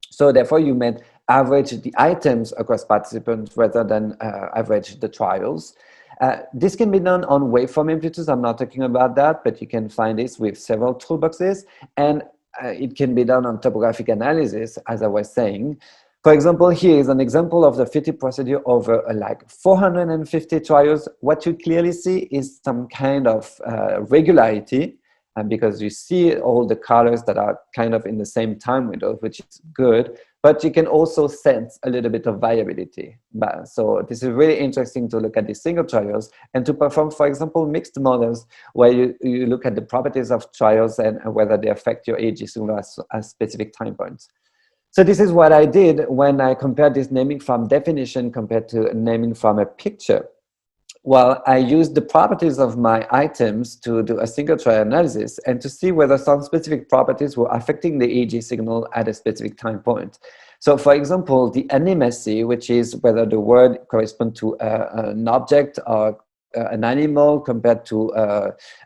So therefore, you might average the items across participants rather than average the trials. This can be done on waveform amplitudes. I'm not talking about that, but you can find this with several toolboxes. And it can be done on topographic analysis, as I was saying. For example, here is an example of the fitting procedure over like 450 trials. What you clearly see is some kind of regularity, and because you see all the colors that are kind of in the same time window, which is good, but you can also sense a little bit of variability. So this is really interesting to look at these single trials and to perform, for example, mixed models where you look at the properties of trials and whether they affect your EEG signal at specific time points. So this is what I did when I compared this naming from definition compared to naming from a picture. Well, I used the properties of my items to do a single trial analysis and to see whether some specific properties were affecting the EEG signal at a specific time point. So for example, the animacy, which is whether the word corresponds to an object or an animal compared to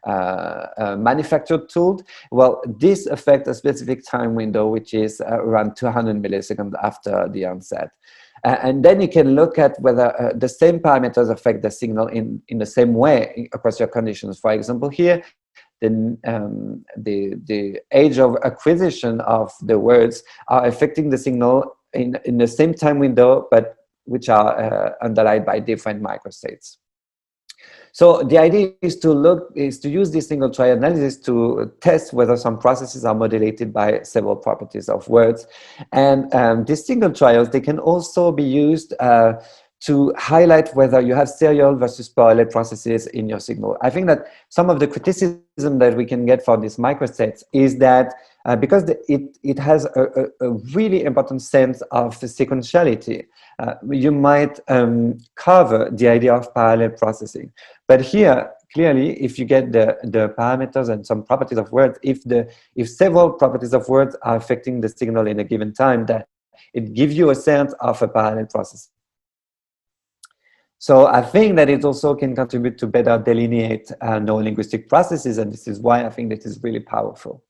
a manufactured tool, well, this affects a specific time window, which is around 200 milliseconds after the onset. And then you can look at whether the same parameters affect the signal in the same way across your conditions. For example, here, the age of acquisition of the words are affecting the signal in the same time window, but which are underlined by different microstates. So the idea is to use this single trial analysis to test whether some processes are modulated by several properties of words. And these single trials, they can also be used to highlight whether you have serial versus parallel processes in your signal. I think that some of the criticism that we can get for these microstates is that because it has a really important sense of sequentiality, you might cover the idea of parallel processing. But here, clearly, if you get the parameters and some properties of words, if several properties of words are affecting the signal in a given time, that it gives you a sense of a parallel process. So I think that it also can contribute to better delineate neurolinguistic processes, and this is why I think that is really powerful.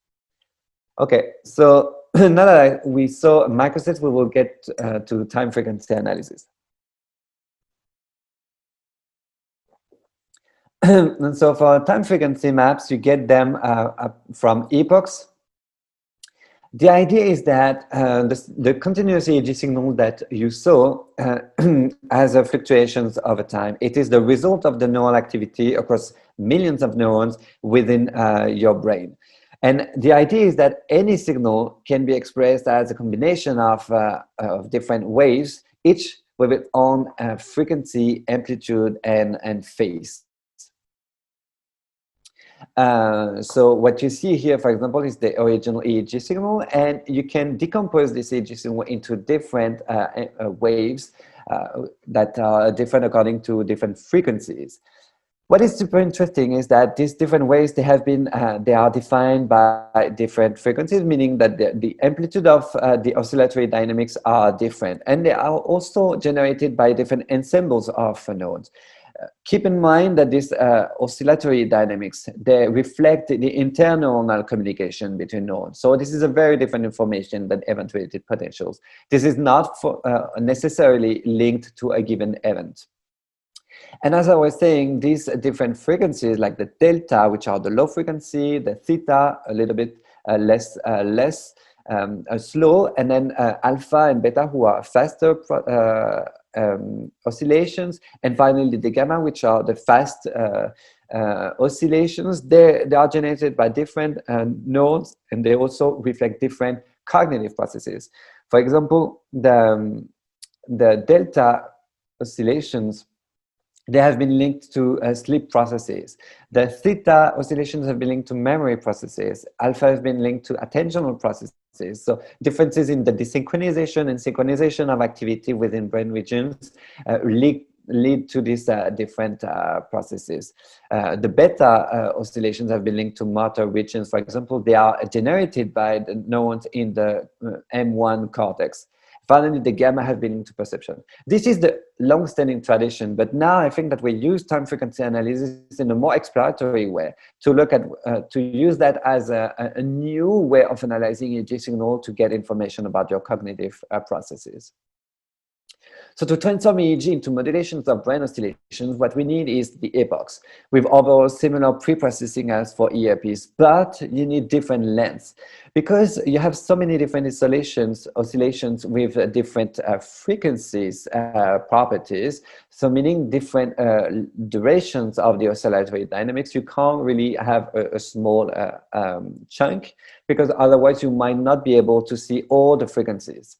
Okay, so now that we saw microstates, we will get to time frequency analysis. And so for time frequency maps, you get them from epochs. The idea is that the continuous EEG signal that you saw has fluctuations over time. It is the result of the neural activity across millions of neurons within your brain. And the idea is that any signal can be expressed as a combination of different waves, each with its own frequency, amplitude, and phase. So what you see here, for example, is the original EEG signal, and you can decompose this EEG signal into different waves that are different according to different frequencies. What is super interesting is that these different waves, they are defined by different frequencies, meaning that the amplitude of the oscillatory dynamics are different, and they are also generated by different ensembles of neurons. Keep in mind that these oscillatory dynamics, they reflect the interneuronal communication between neurons. So this is a very different information than event-related potentials. This is not necessarily linked to a given event. And as I was saying, these different frequencies, like the delta, which are the low frequency, the theta, a little bit less slow, and then alpha and beta, who are faster oscillations, and finally the gamma, which are the fast oscillations. They are generated by different nodes, and they also reflect different cognitive processes. For example, the delta oscillations, they have been linked to sleep processes. The theta oscillations have been linked to memory processes. Alpha has been linked to attentional processes. So differences in the desynchronization and synchronization of activity within brain regions lead to these different processes. The beta oscillations have been linked to motor regions. For example, they are generated by the neurons in the M1 cortex. Finally, the gamma have been into perception. This is the long-standing tradition, but now I think that we use time frequency analysis in a more exploratory way to look at, to use that as a new way of analyzing EEG signal to get information about your cognitive processes. So to transform EEG into modulations of brain oscillations, what we need is the epochs, with overall similar pre-processing as for ERPs, but you need different lengths. Because you have so many different oscillations with different frequencies, properties, so meaning different durations of the oscillatory dynamics, you can't really have a small chunk, because otherwise you might not be able to see all the frequencies.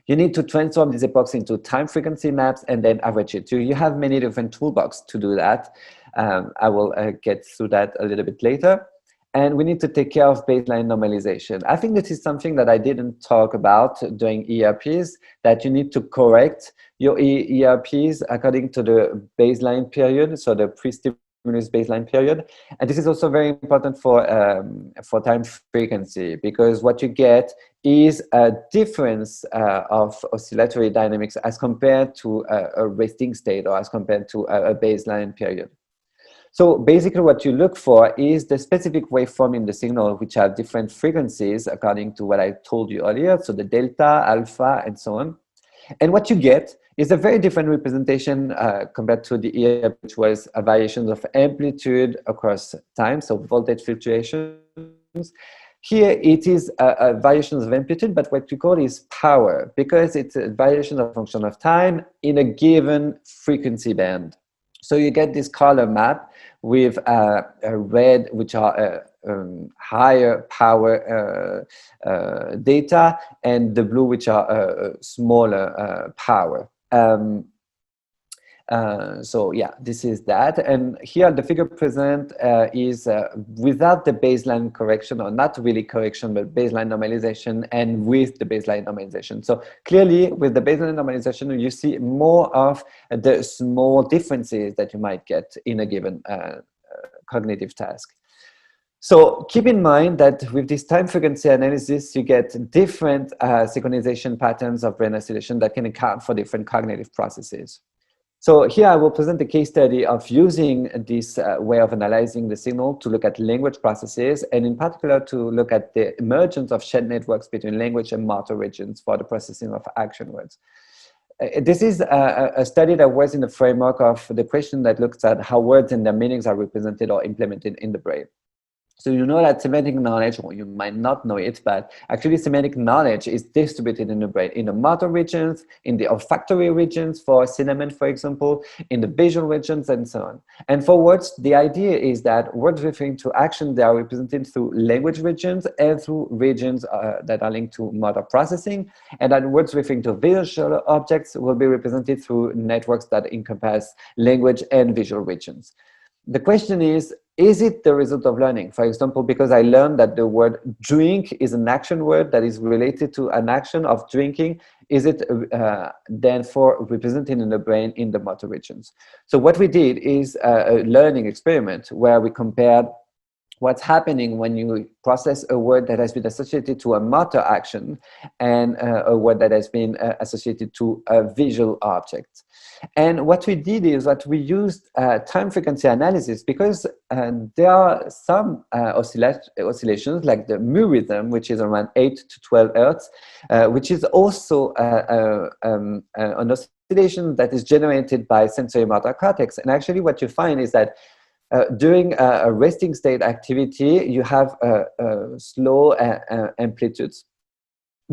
You need to transform these epochs into time frequency maps and then average it. So you have many different toolboxes to do that. I will get through that a little bit later. And we need to take care of baseline normalization. I think this is something that I didn't talk about during ERPs, that you need to correct your ERPs according to the baseline period, so the pre-stimulus baseline period. And this is also very important for time frequency, because what you get is a difference of oscillatory dynamics as compared to a resting state or as compared to a baseline period. So basically what you look for is the specific waveform in the signal, which have different frequencies according to what I told you earlier, so the delta, alpha, and so on. And what you get is a very different representation compared to the ER, which was a variation of amplitude across time, so voltage fluctuations. Here it is a variation of amplitude, but what we call is power, because it's a variation of function of time in a given frequency band. So you get this color map with a red, which are higher power data, and the blue, which are smaller power. So yeah, this is that. And here the figure present is without the baseline correction, or not really correction, but baseline normalization, and with the baseline normalization. So clearly with the baseline normalization, you see more of the small differences that you might get in a given cognitive task. So keep in mind that with this time frequency analysis, you get different synchronization patterns of brain oscillation that can account for different cognitive processes. So here I will present a case study of using this way of analyzing the signal to look at language processes, and in particular to look at the emergence of shared networks between language and motor regions for the processing of action words. This is a study that was in the framework of the question that looks at how words and their meanings are represented or implemented in the brain. So you know that semantic knowledge, or you might not know it, but actually semantic knowledge is distributed in the brain, in the motor regions, in the olfactory regions for cinnamon, for example, in the visual regions, and so on. And for words, the idea is that words referring to action, they are represented through language regions and through regions that are linked to motor processing, and that words referring to visual objects will be represented through networks that encompass language and visual regions. The question is it the result of learning? For example, because I learned that the word drink is an action word that is related to an action of drinking, is it therefore represented in the brain in the motor regions? So what we did is a learning experiment where we compared what's happening when you process a word that has been associated to a motor action and a word that has been associated to a visual object. And what we did is that we used time frequency analysis, because there are some oscillations like the mu rhythm, which is around 8 to 12 hertz, which is also an oscillation that is generated by sensory motor cortex. And actually what you find is that during a resting state activity, you have slow amplitudes.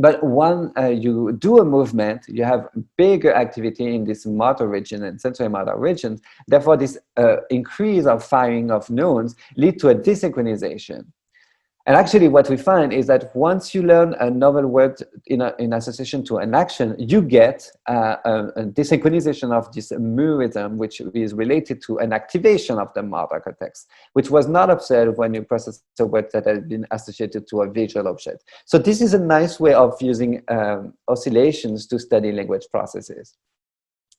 But when you do a movement, you have bigger activity in this motor region and sensory motor regions. Therefore, this increase of firing of neurons lead to a desynchronization. And actually what we find is that once you learn a novel word in association to an action, you get a desynchronization of this mu rhythm, which is related to an activation of the motor cortex, which was not observed when you process a word that had been associated to a visual object. So this is a nice way of using oscillations to study language processes.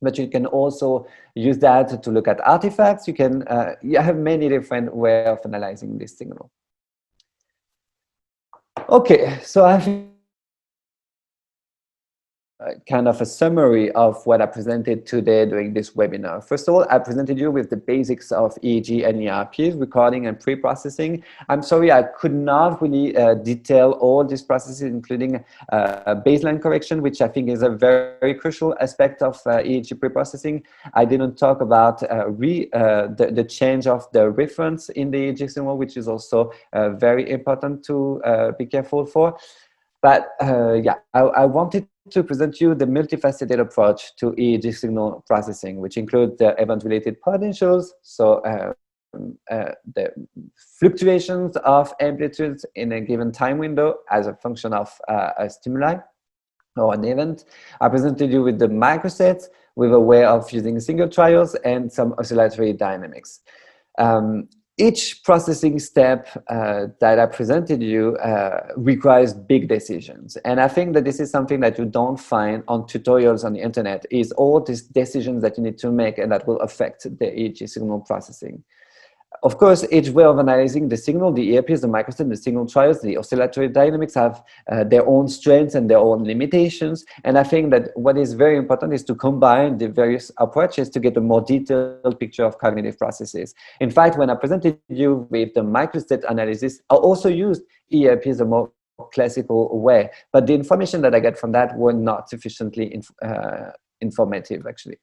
But you can also use that to look at artifacts. You have many different ways of analyzing this signal. Okay, so I have kind of a summary of what I presented today during this webinar. First of all, I presented you with the basics of EEG and ERPs, recording and pre-processing. I'm sorry, I could not really detail all these processes, including baseline correction, which I think is a very crucial aspect of EEG pre-processing. I didn't talk about the change of the reference in the EEG signal, which is also very important to be careful for. But yeah, I wanted to present you the multifaceted approach to EEG signal processing, which includes the event-related potentials, so the fluctuations of amplitudes in a given time window as a function of a stimuli or an event. I presented you with the microstates, with a way of using single trials and some oscillatory dynamics. Each processing step that I presented you requires big decisions. And I think that this is something that you don't find on tutorials on the internet, is all these decisions that you need to make and that will affect the EEG signal processing. Of course, each way of analyzing the signal, the ERPs, the microstate, the signal trials, the oscillatory dynamics have their own strengths and their own limitations. And I think that what is very important is to combine the various approaches to get a more detailed picture of cognitive processes. In fact, when I presented you with the microstate analysis, I also used ERPs a more classical way. But the information that I get from that were not sufficiently informative, actually.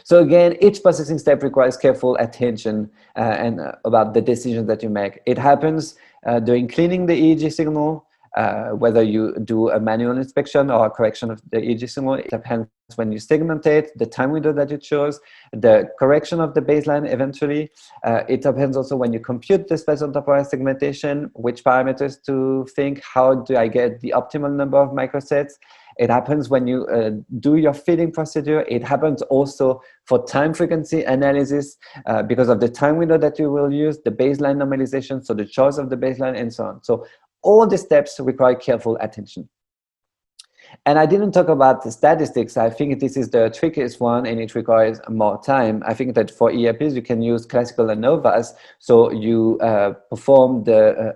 So again, each processing step requires careful attention and about the decisions that you make. It happens during cleaning the EEG signal, whether you do a manual inspection or a correction of the EEG signal. It depends when you segmentate, the time window that you chose, the correction of the baseline eventually. It depends also when you compute the spatial-temporal segmentation, which parameters to think, how do I get the optimal number of microsets. It happens when you do your feeding procedure. It happens also for time frequency analysis because of the time window that you will use, the baseline normalization, so the choice of the baseline and so on. So all the steps require careful attention. And I didn't talk about the statistics. I think this is the trickiest one and it requires more time. I think that for ERPs, you can use classical ANOVAs. So you perform the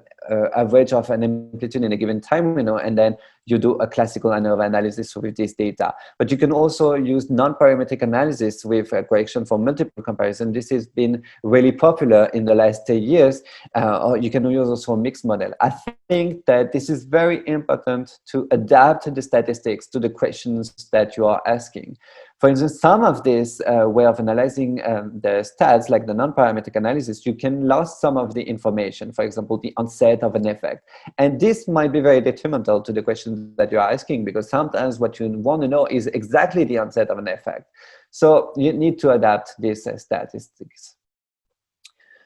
average of an amplitude in a given time window, and then you do a classical ANOVA analysis with this data. But you can also use non-parametric analysis with correction for multiple comparison. This has been really popular in the last 10 years. Or you can use also a mixed model. I think that this is very important to adapt the statistics to the questions that you are asking. For instance, some of this way of analyzing the stats, like the non-parametric analysis, you can lose some of the information, for example, the onset of an effect. And this might be very detrimental to the question that you're asking, because sometimes what you want to know is exactly the onset of an effect. So you need to adapt these statistics.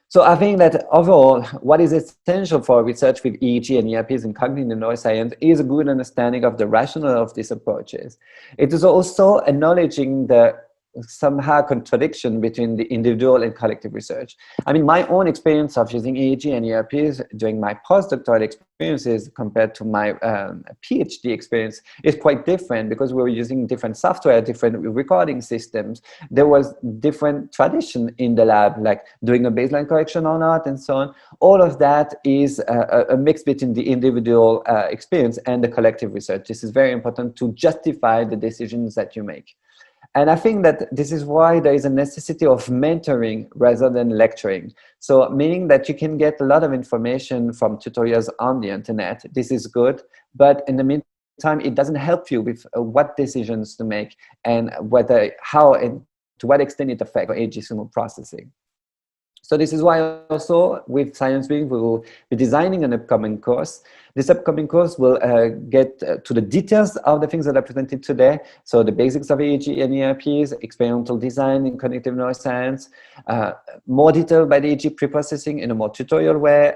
So I think that overall, what is essential for research with EEG and ERPs in cognitive neuroscience is a good understanding of the rationale of these approaches. It is also acknowledging the somehow contradiction between the individual and collective research. I mean, my own experience of using EEG and ERPs during my postdoctoral experiences compared to my PhD experience is quite different, because we were using different software, different recording systems. There was different tradition in the lab, like doing a baseline correction or not, and so on. All of that is a mix between the individual experience and the collective research. This is very important to justify the decisions that you make. And I think that this is why there is a necessity of mentoring rather than lecturing. So meaning that you can get a lot of information from tutorials on the internet. This is good, but in the meantime, it doesn't help you with what decisions to make and how and to what extent it affects EEG signal processing. So this is why also with scienceBeam, we will be designing an upcoming course. This upcoming course will get to the details of the things that are presented today. So the basics of EEG and ERPs, experimental design in cognitive neuroscience, more detail by the EEG preprocessing in a more tutorial way,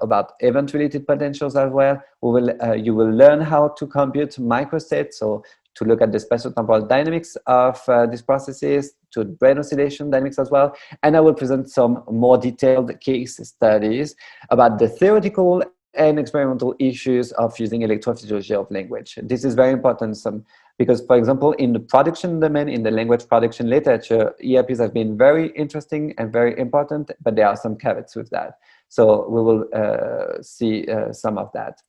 about event-related potentials as well. You will learn how to compute microstate, so to look at the spatial-temporal dynamics of these processes, to brain oscillation dynamics as well. And I will present some more detailed case studies about the theoretical and experimental issues of using electrophysiology of language. This is very important because, for example, in the production domain, in the language production literature, ERPs have been very interesting and very important, but there are some caveats with that. So we will see some of that.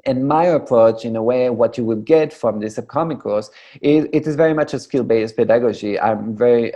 And my approach, in a way, what you will get from this upcoming course is it is very much a skill-based pedagogy. I'm very